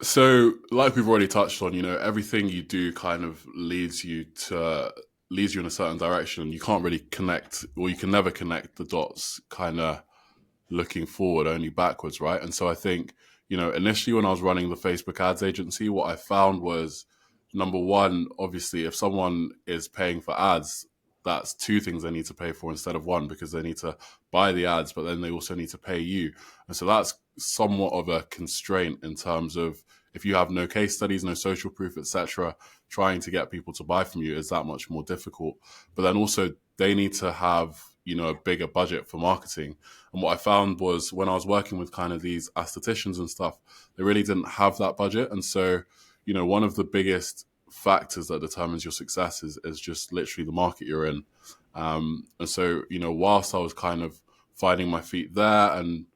so like we've already touched on, everything you do kind of leads you in a certain direction. You can't really connect, or you can never connect the dots kind of looking forward, only backwards, right? And so I think, initially when I was running the Facebook ads agency, what I found was, number one, obviously, if someone is paying for ads, that's two things they need to pay for instead of one, because they need to buy the ads, but then they also need to pay you. And so that's somewhat of a constraint in terms of, if you have no case studies, no social proof, etc., trying to get people to buy from you is that much more difficult. But then also they need to have, a bigger budget for marketing. And what I found was, when I was working with kind of these aestheticians and stuff, they really didn't have that budget. And so, one of the biggest factors that determines your success is just literally the market you're in. And so, whilst I was kind of finding my feet there and,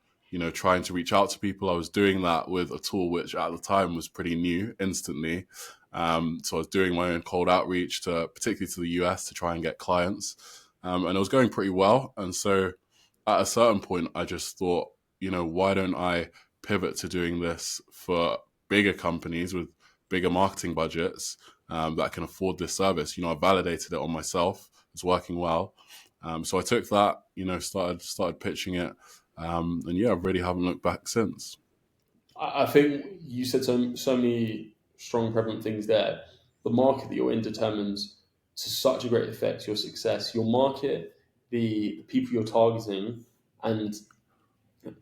trying to reach out to people, I was doing that with a tool which at the time was pretty new, Instantly. So I was doing my own cold outreach particularly to the US, to try and get clients. And it was going pretty well. And so at a certain point, I just thought, why don't I pivot to doing this for bigger companies with bigger marketing budgets that can afford this service? I validated it on myself. It's working well. So I took that, started pitching it. And yeah, I really haven't looked back since. I think you said so many strong, prevalent things there. The market that you're in determines to such a great effect your success. Your market, the people you're targeting, and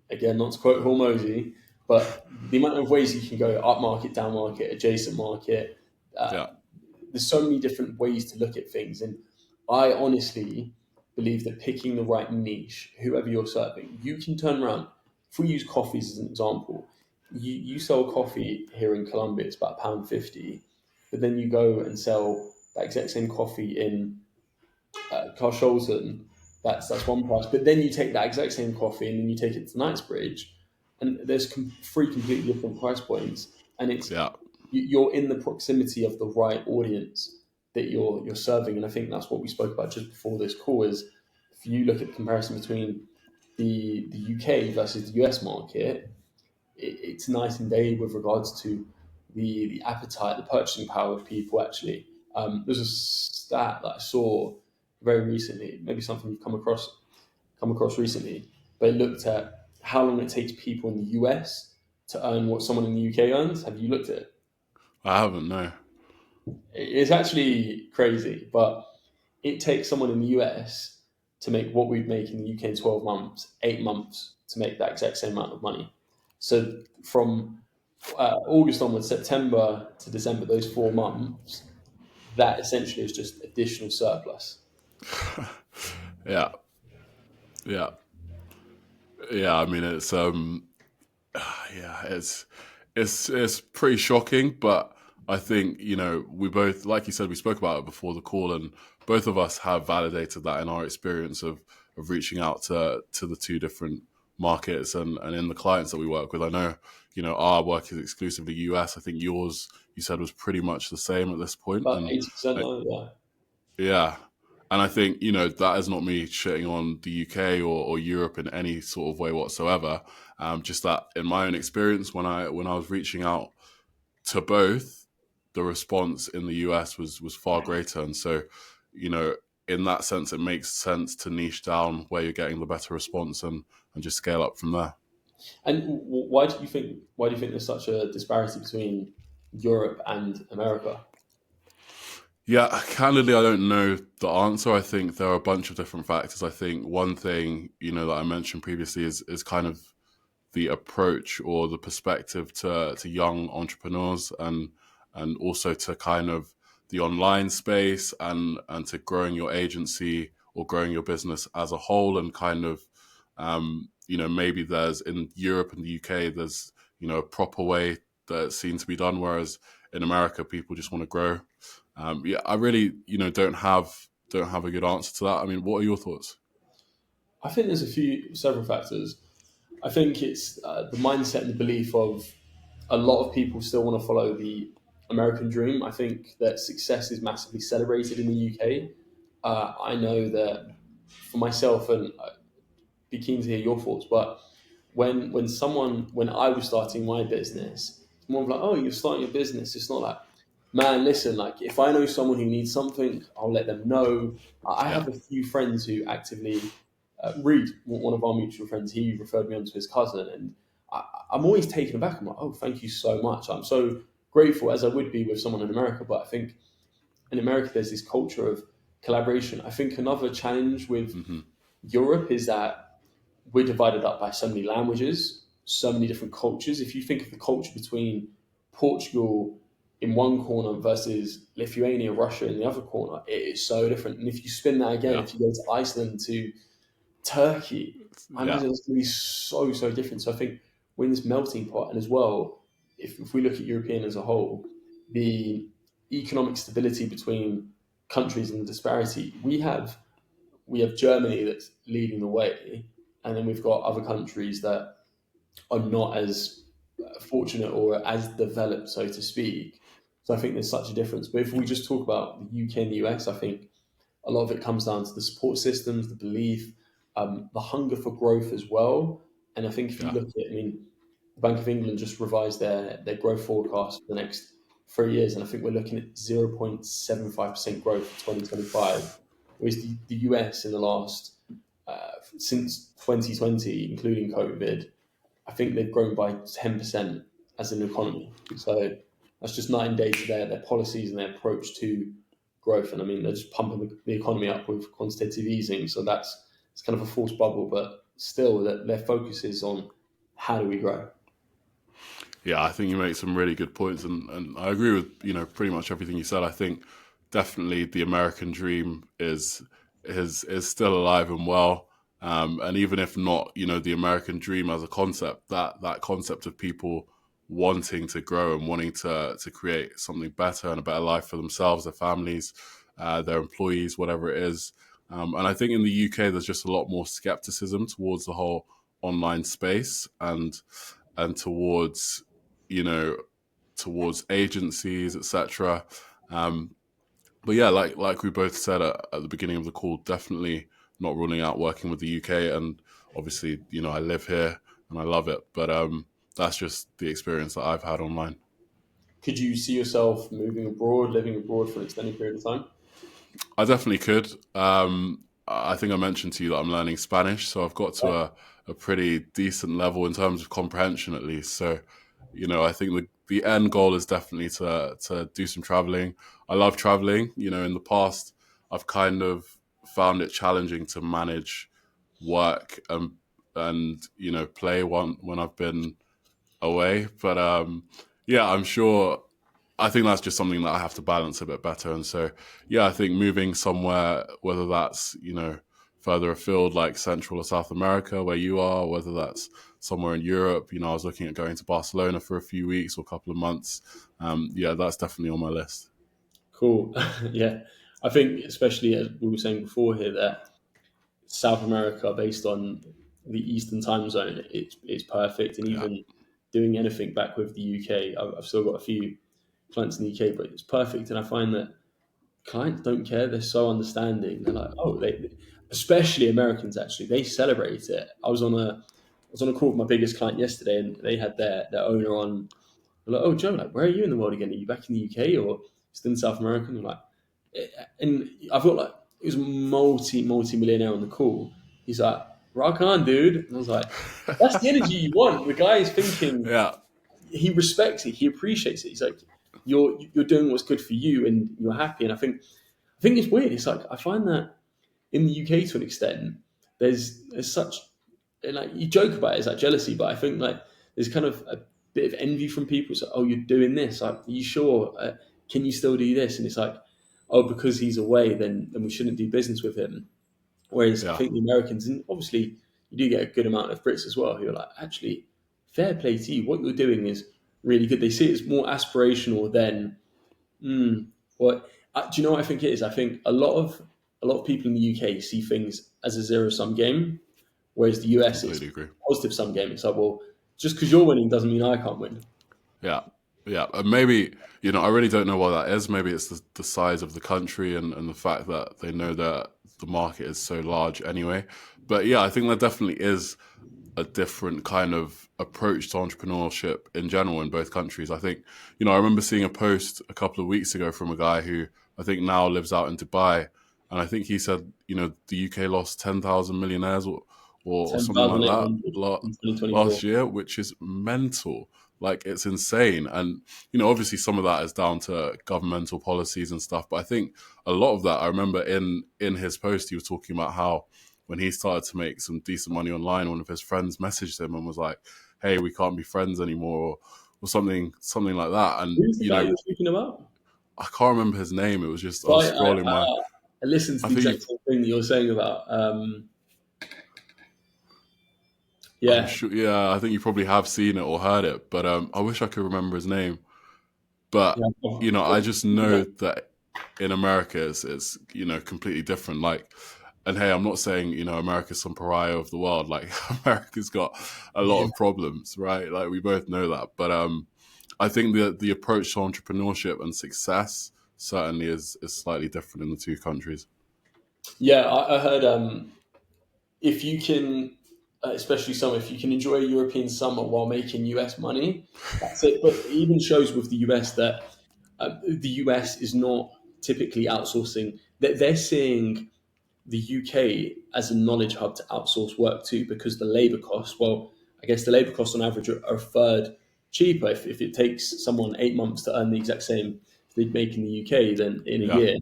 again, not to quote Hormozy, but the amount of ways you can go up market, down market, adjacent market. There's so many different ways to look at things. And I honestly believe that picking the right niche, whoever you're serving, you can turn around. If we use coffees as an example, you sell coffee here in Colombia, it's about £1.50, but then you go and sell that exact same coffee in Carshalton, that's one price. But then you take that exact same coffee and then you take it to Knightsbridge, and there's three completely different price points, and it's you're in the proximity of the right audience that you're serving. And I think that's what we spoke about just before this call, is if you look at the comparison between the UK versus the US market, it's night and day with regards to the appetite, the purchasing power of people. Actually, there's a stat that I saw very recently, maybe something you've come across recently, but it looked at how long it takes people in the US to earn what someone in the UK earns. Have you looked at it? I haven't, no. It's actually crazy, but it takes someone in the US to make what we'd make in the UK in 12 months, 8 months to make that exact same amount of money. So from August onwards, September to December, those 4 months, that essentially is just additional surplus. Yeah. I mean, it's pretty shocking, but I think, we both, like you said, we spoke about it before the call, and both of us have validated that in our experience of reaching out to the two different markets and in the clients that we work with. I know, our work is exclusively US. I think yours, you said, was pretty much the same at this point. About And 80% now, yeah. yeah. And I think, that is not me shitting on the UK or Europe in any sort of way whatsoever. Just that in my own experience, when I was reaching out to both, the response in the US was far greater. And so, in that sense, it makes sense to niche down where you're getting the better response and just scale up from there. And why do you think there's such a disparity between Europe and America? Yeah, candidly, I don't know the answer. I think there are a bunch of different factors. I think one thing, that I mentioned previously is kind of the approach or the perspective to young entrepreneurs and also to kind of the online space and to growing your agency or growing your business as a whole, and kind of maybe there's in Europe and the UK there's a proper way that it's seen to be done, whereas in America people just want to grow. I really don't have a good answer to that. I mean, what are your thoughts? I think there's several factors. I think it's the mindset and the belief of a lot of people still want to follow the American dream. I think that success is massively celebrated in the UK. I know that for myself, and I'd be keen to hear your thoughts, but when I was starting my business, it's more of like, oh, you're starting a business. It's not like, man, listen, like if I know someone who needs something, I'll let them know. I Yeah, have a few friends who actively Reed, one of our mutual friends, he referred me on to his cousin, and I'm always taken aback. I'm like, oh, thank you so much. I'm so grateful, as I would be with someone in America. But I think in America, there's this culture of collaboration. I think another challenge with hmm, Europe is that we're divided up by so many languages, so many different cultures. If you think of the culture between Portugal in one corner versus Lithuania, Russia in the other corner, it is so different. And if you spin that again, yeah, if you go to Iceland, to Turkey, I yeah, imagine it's going to be so, so different. So I think we're in this melting pot. And as well, if we look at European as a whole, the economic stability between countries and the disparity, we have Germany that's leading the way, and then we've got other countries that are not as fortunate or as developed, so to speak. So I think there's such a difference. But if we just talk about the UK and the US, I think a lot of it comes down to the support systems, the belief, the hunger for growth as well. And I think if you yeah, look at, I mean, the Bank of England just revised their growth forecast for the next 3 years, and I think we're looking at 0.75% growth for 2025, whereas the US in the last since 2020, including COVID, I think they've grown by 10% as an economy. So that's just night and day to their policies and their approach to growth. And I mean, they're just pumping the economy up with quantitative easing. So it's kind of a false bubble, but still, their focus is on how do we grow. yeah. I think you make some really good points, and I agree with pretty much everything you said. I think definitely the American dream is still alive and well. And even if not, the American dream as a concept, that concept of people wanting to grow and wanting to create something better and a better life for themselves, their families, their employees, whatever it is. And I think in the UK, there's just a lot more skepticism towards the whole online space and you know towards agencies, etc. Um, but yeah, like we both said at the beginning of the call, definitely not ruling out working with the UK. And obviously, I live here and I love it. But that's just the experience that I've had online. Could you see yourself moving abroad, living abroad for an extended period of time? I definitely could. I think I mentioned to you that I'm learning Spanish, so I've got to Right. a pretty decent level in terms of comprehension, at least. So, I think the end goal is definitely to do some traveling. I love traveling. In the past, I've kind of found it challenging to manage work and play when I've been away. But yeah, I'm sure. I think that's just something that I have to balance a bit better. And so, yeah, I think moving somewhere, whether that's further afield like Central or South America where you are, whether that's somewhere in Europe. I was looking at going to Barcelona for a few weeks or a couple of months. Yeah, that's definitely on my list. Cool. Yeah. I think, especially as we were saying before here, that South America, based on the Eastern time zone, it's perfect. And Yeah, even doing anything back with the UK. I've still got a few clients in the UK, but it's perfect. And I find that clients don't care. They're so understanding. They're like, oh, especially Americans, actually, they celebrate it. I was on a call with my biggest client yesterday, and they had their owner on. They're like, oh, Joe, like, where are you in the world again? Are you back in the UK or still in South America? And I'm like, and I felt like it was multi-millionaire on the call. He's like, rock on, dude. And I was like, that's the energy you want. The guy is thinking, Yeah, he respects it, he appreciates it. He's like, you're doing what's good for you, and you're happy. And I think it's weird. It's like I find that in the UK to an extent, there's such, and like you joke about it, it's like jealousy, but I think like there's kind of a bit of envy from people. It's like, oh, you're doing this. Like, are you sure? Can you still do this? And it's like, oh, because he's away, then we shouldn't do business with him. Whereas I yeah, think the Americans, and obviously you do get a good amount of Brits as well, who are like, actually, fair play to you. What you're doing is really good. They see it as more aspirational than, what. Do you know what I think it is? I think a lot of people in the UK see things as a zero sum game, whereas the US it's completely agree. positive sum game. It's like, well, just because you're winning doesn't mean I can't win. Yeah, yeah, and maybe I really don't know what that is. Maybe it's the size of the country and the fact that they know that the market is so large anyway. But yeah, I think there definitely is a different kind of approach to entrepreneurship in general in both countries. I think, I remember seeing a post a couple of weeks ago from a guy who I think now lives out in Dubai. And I think he said, the UK lost 10,000 millionaires or something like that 10,800 in 2024. last year, which is mental. Like, it's insane. And, obviously some of that is down to governmental policies and stuff. But I think a lot of that, I remember in his post, he was talking about how when he started to make some decent money online, one of his friends messaged him and was like, hey, we can't be friends anymore, or something like that. And, Who's the guy you're speaking about? I can't remember his name. It was just, I So was scrolling I listened to I the think exact same thing that you're saying about. I'm Yeah, sure, yeah, I think you probably have seen it or heard it, but I wish I could remember his name. But, yeah. I just know that in America, it's completely different. Like, and hey, I'm not saying, America's some pariah of the world. Like, America's got a lot of problems, right? Like, we both know that. But I think the approach to entrepreneurship and success certainly is slightly different in the two countries. Yeah, I heard if you can, especially summer, if you can enjoy a European summer while making US money, that's it. But it even shows with the US that the US is not typically outsourcing. They're seeing the UK as a knowledge hub to outsource work to, because the labor costs, well, I guess the labor costs on average are a third cheaper. If it takes someone 8 months to earn the exact same they make in the UK than in a Yeah, year,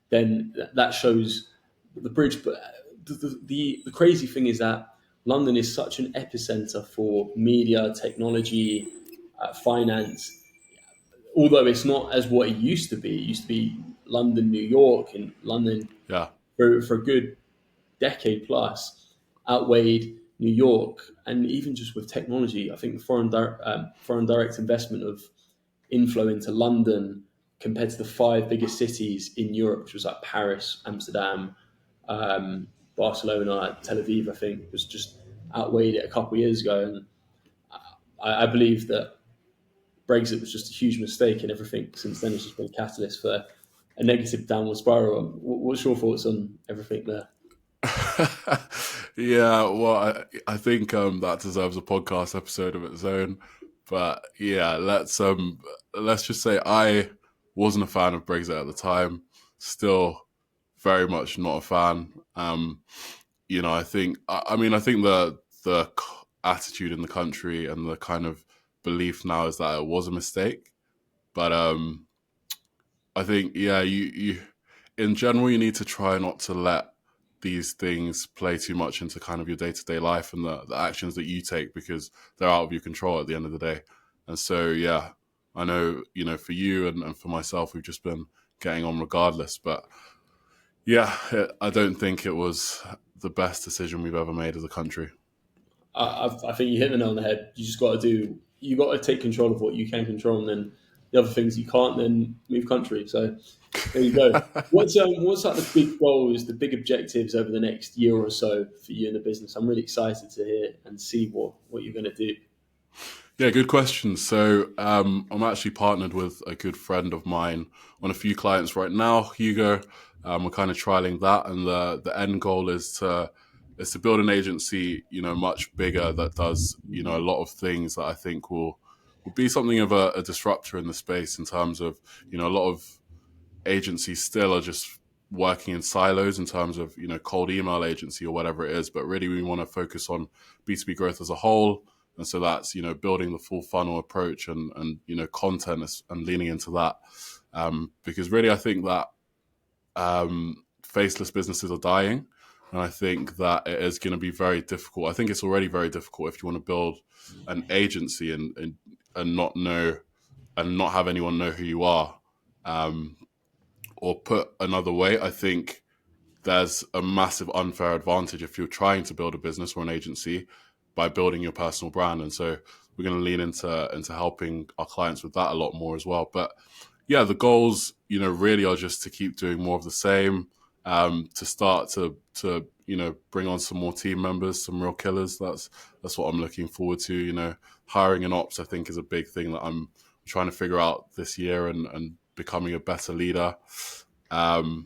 then that shows the bridge. But the crazy thing is that London is such an epicenter for media, technology, finance. Although it's not as what it used to be. It used to be London, New York, and London yeah, for a good decade plus outweighed New York. And even just with technology, I think the foreign direct investment of inflow into London compared to the five biggest cities in Europe, which was like Paris, Amsterdam, Barcelona, Tel Aviv, I think, was just outweighed it a couple of years ago. And I believe that Brexit was just a huge mistake, and everything since then has just been a catalyst for a negative downward spiral. What's your thoughts on everything there? yeah. Well, I think that deserves a podcast episode of its own. But yeah, let's just say I wasn't a fan of Brexit at the time. Still, very much not a fan. I think I think the attitude in the country and the kind of belief now is that it was a mistake. But I think, yeah, you in general, you need to try not to let these things play too much into kind of your day-to-day life and the actions that you take, because they're out of your control at the end of the day. And so, yeah, I know, for you and for myself, we've just been getting on regardless. But yeah, I don't think it was the best decision we've ever made as a country. I think you hit the nail on the head. You got to take control of what you can control, and then the other things you can't, then move country. So there you go. What's like the big goals, the big objectives over the next year or so for you in the business? I'm really excited to hear and see what you're going to do. Yeah, good question. So I'm actually partnered with a good friend of mine on a few clients right now, Hugo. We're kind of trialing that, and the end goal is to build an agency, much bigger that does, a lot of things that I think will be something of a disruptor in the space in terms of, a lot of agencies still are just working in silos in terms of cold email agency or whatever it is, but really we want to focus on B2B growth as a whole. And so that's building the full funnel approach and content and leaning into that, because really I think that faceless businesses are dying, and I think that it is going to be very difficult. I think it's already very difficult if you want to build an agency and not know and not have anyone know who you are. Or put another way, I think there's a massive unfair advantage if you're trying to build a business or an agency by building your personal brand. And so we're going to lean into helping our clients with that a lot more as well. But yeah, the goals, really are just to keep doing more of the same, to start to bring on some more team members, some real killers. That's what I'm looking forward to. Hiring an ops, I think, is a big thing that I'm trying to figure out this year and becoming a better leader. And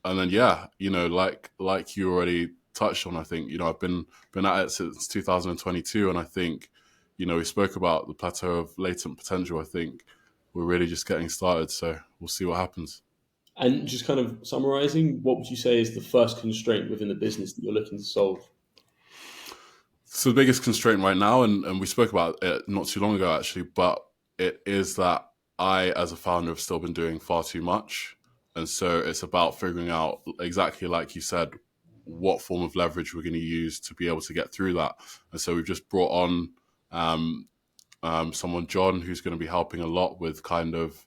then, yeah, like you already touched on, I think, I've been at it since 2022. And I think, we spoke about the plateau of latent potential. I think we're really just getting started. So we'll see what happens. And just kind of summarizing, what would you say is the first constraint within the business that you're looking to solve? So the biggest constraint right now, and we spoke about it not too long ago, actually, but it is that I, as a founder, have still been doing far too much. And so it's about figuring out, exactly like you said, what form of leverage we're going to use to be able to get through that. And so we've just brought on someone, John, who's going to be helping a lot with kind of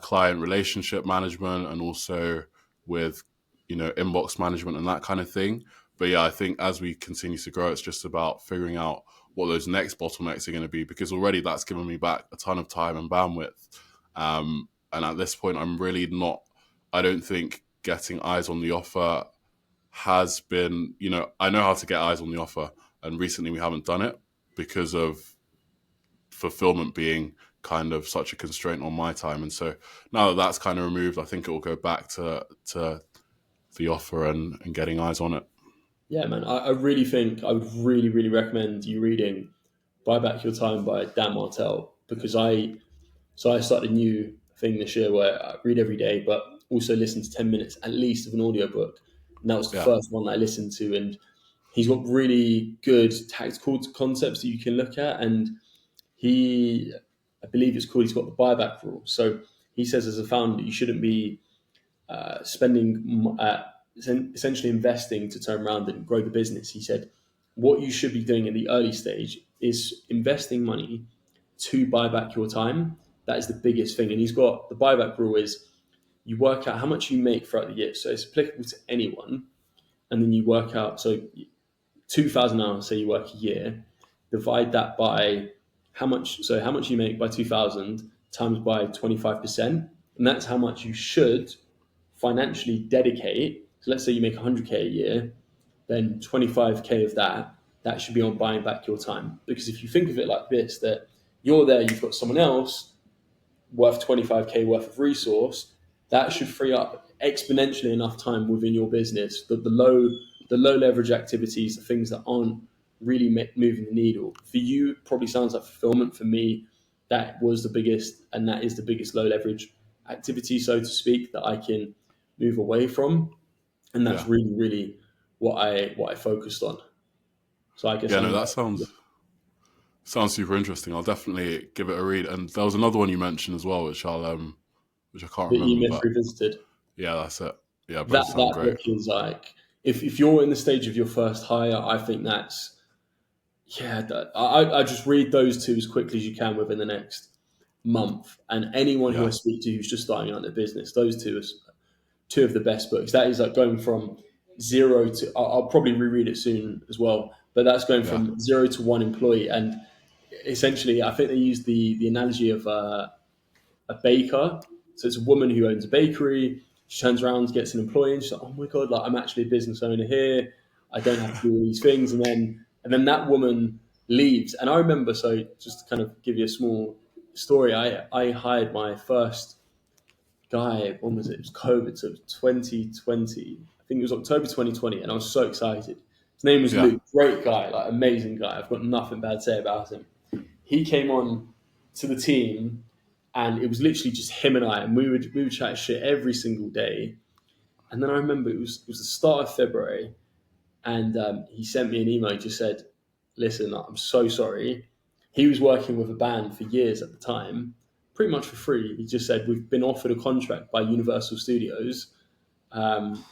client relationship management and also with, inbox management and that kind of thing. But yeah, I think as we continue to grow, it's just about figuring out what those next bottlenecks are going to be, because already that's given me back a ton of time and bandwidth. And at this point, I'm really not, I don't think getting eyes on the offer has been, I know how to get eyes on the offer. And recently we haven't done it because of fulfillment being kind of such a constraint on my time. And so now that that's kind of removed, I think it will go back to the offer and getting eyes on it. Yeah, man, I really think I would really, really recommend you reading Buy Back Your Time by Dan Martell, because I started a new thing this year where I read every day, but also listen to 10 minutes at least of an audiobook. And that was the Yeah. first one that I listened to. And he's got really good tactical concepts that you can look at. And I believe he's got the buyback rule. So he says, as a founder, you shouldn't be essentially investing to turn around and grow the business. He said, what you should be doing in the early stage is investing money to buy back your time. That is the biggest thing. And he's got the buyback rule is you work out how much you make throughout the year. So it's applicable to anyone. And then you work out, so 2,000 hours, say you work a year, divide that by how much you make by 2,000 times by 25%. And that's how much you should financially dedicate. So let's say you make 100K a year, then 25K of that should be on buying back your time. Because if you think of it like this, that you're there, you've got someone else worth 25K worth of resource, that should free up exponentially enough time within your business. The low leverage activities, the things that aren't really moving the needle. For you, probably sounds like fulfillment. For me, that was the biggest, and that is the biggest low leverage activity, so to speak, that I can move away from. And that's really, really what I focused on. So I guess That sounds super interesting. I'll definitely give it a read. And there was another one you mentioned as well, which I can't the remember. E-Myth But Revisited. yeah, that's it. Yeah, both That sound great. book is like, if you're in the stage of your first hire, I think that's, I just read those two as quickly as you can within the next month. And anyone who I Yeah, speak to who's just starting out their business, those two are two of the best books. That is like going from zero to, I'll probably reread it soon as well, but that's going yeah, from 0 to 1 employee. And essentially, I think they use the analogy of a baker. So it's a woman who owns a bakery. She turns around, gets an employee, and she's like, "Oh my god, like I'm actually a business owner here. I don't have to do all these things." And then that woman leaves. And I remember, so just to kind of give you a small story, I hired my first guy, when was it? It was COVID, so it was 2020. I think it was October 2020, and I was so excited. His name was Yeah. Luke, great guy, like amazing guy. I've got nothing bad to say about him. He came on to the team, and it was literally just him and I, and we would chat shit every single day. And then I remember it was the start of February, and he sent me an email. He just said, "Listen, I'm so sorry." He was working with a band for years at the time, pretty much for free. He just said, "We've been offered a contract by Universal Studios. Um,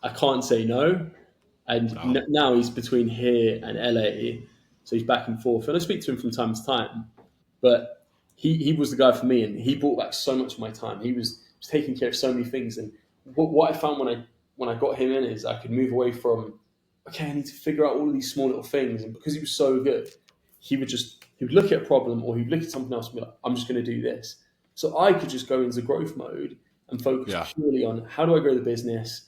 I can't say no." And Wow. now he's between here and LA, so he's back and forth. And I speak to him from time to time. But he was the guy for me, and he brought back so much of my time. He was taking care of so many things. And what I found when I got him in is I could move away from, okay, I need to figure out all of these small little things. And because he was so good, he would look at a problem, or he'd look at something else and be like, I'm just going to do this. So I could just go into growth mode and focus Yeah. purely on how do I grow the business.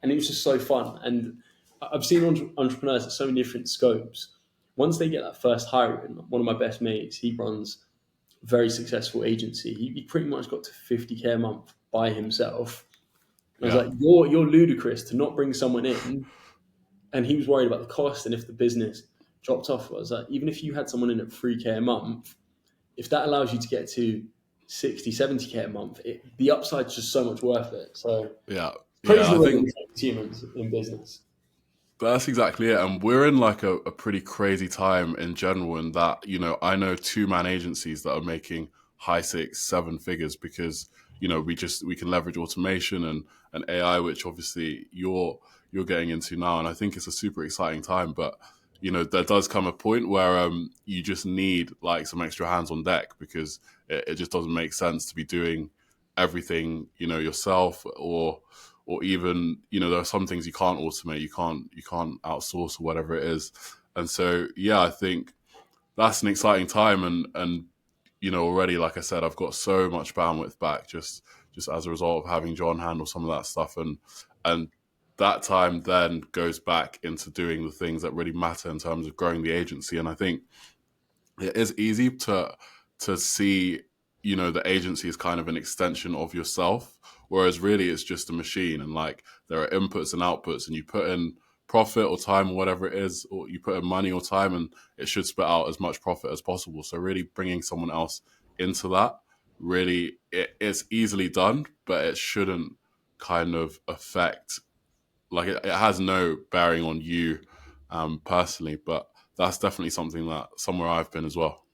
And it was just so fun. And I've seen entrepreneurs at so many different scopes. Once they get that first hire in, one of my best mates, he runs a very successful agency. He pretty much got to 50K a month by himself. I was Yeah. like, you're ludicrous to not bring someone in. And he was worried about the cost and if the business dropped off. I was like, even if you had someone in at 3K a month, if that allows you to get to 60, 70K a month, the upside's just so much worth it. So Yeah. crazy Yeah. I the way that think we affect humans in business. that's exactly it. And we're in like a pretty crazy time in general, in that, I know two-man agencies that are making high 6, 7 figures because, we can leverage automation and AI, which obviously you're getting into now. And I think it's a super exciting time. But, there does come a point where you just need like some extra hands on deck, because it just doesn't make sense to be doing everything, yourself, or even, there are some things you can't automate, you can't outsource or whatever it is. And so, yeah, I think that's an exciting time. And already, like I said, I've got so much bandwidth back just as a result of having John handle some of that stuff. And that time then goes back into doing the things that really matter in terms of growing the agency. And I think it is easy to see, the agency is kind of an extension of yourself, whereas really it's just a machine, and like there are inputs and outputs, and you put in profit or time or whatever it is, or you put in money or time, and it should spit out as much profit as possible. So really bringing someone else into that, really, it's easily done, but it shouldn't kind of affect, like it has no bearing on you personally, but that's definitely something that somewhere I've been as well.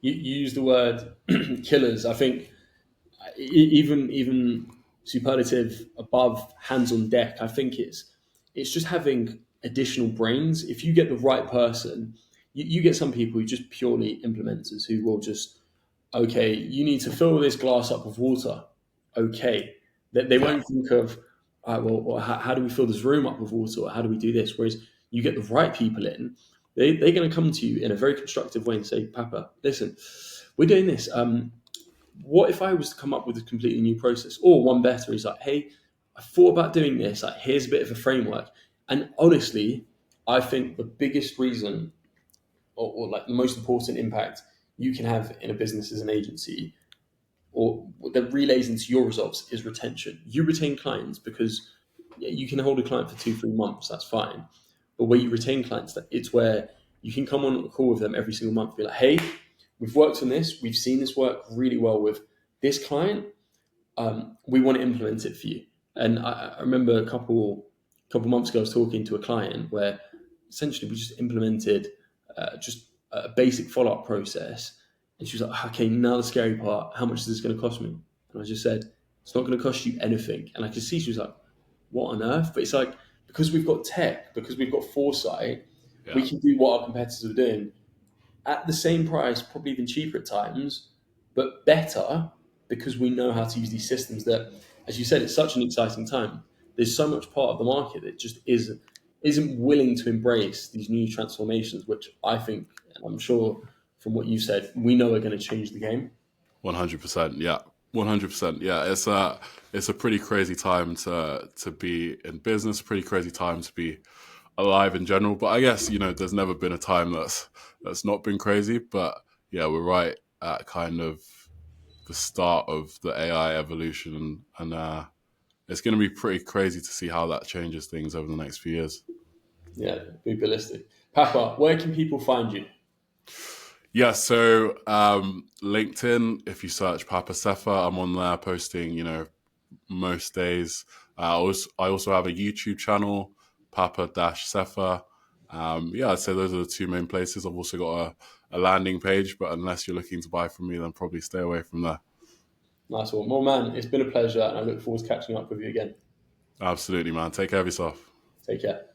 You use the word killers. I think even superlative above hands on deck. I think it's just having additional brains. If you get the right person, you get some people who just purely implementers who will just, okay, you need to fill this glass up with water. Okay, they Yeah. won't think of, all right, well, how do we fill this room up with water, or how do we do this? Whereas you get the right people in, they're going to come to you in a very constructive way and say, Papa, listen, we're doing this. What if I was to come up with a completely new process, or one better? Is like, hey, I thought about doing this. Like, here's a bit of a framework. And honestly, I think the biggest reason, or like the most important impact you can have in a business as an agency, or that relays into your results, is retention. You retain clients because, yeah, you can hold a client for 2, 3 months. That's fine. But where you retain clients, it's where you can come on a call with them every single month. Be like, hey, we've worked on this. We've seen this work really well with this client. We want to implement it for you. And I remember a couple months ago, I was talking to a client where essentially we just implemented just a basic follow up process. And she was like, okay, now the scary part, how much is this going to cost me? And I just said, it's not going to cost you anything. And I could see she was like, what on earth? But it's like, because we've got tech, because we've got foresight, Yeah. we can do what our competitors are doing at the same price, probably even cheaper at times, but better, because we know how to use these systems that, as you said, it's such an exciting time. There's so much part of the market that just isn't willing to embrace these new transformations, which I think, and I'm sure from what you said, we know are going to change the game. 100%. Yeah. 100%. Yeah. It's a pretty crazy time to be in business, pretty crazy time to be alive in general. But I guess, there's never been a time that's not been crazy. But yeah, we're right at kind of the start of the AI evolution, and it's going to be pretty crazy to see how that changes things over the next few years. Yeah, be ballistic. Papa, where can people find you? Yeah, so LinkedIn, if you search Papa Sefa, I'm on there posting, most days. I also have a YouTube channel, Papa-Sefa. Yeah, I'd say those are the two main places. I've also got a landing page, but unless you're looking to buy from me, then probably stay away from there. Nice one. Well, man, it's been a pleasure, and I look forward to catching up with you again. Absolutely, man. Take care of yourself. Take care.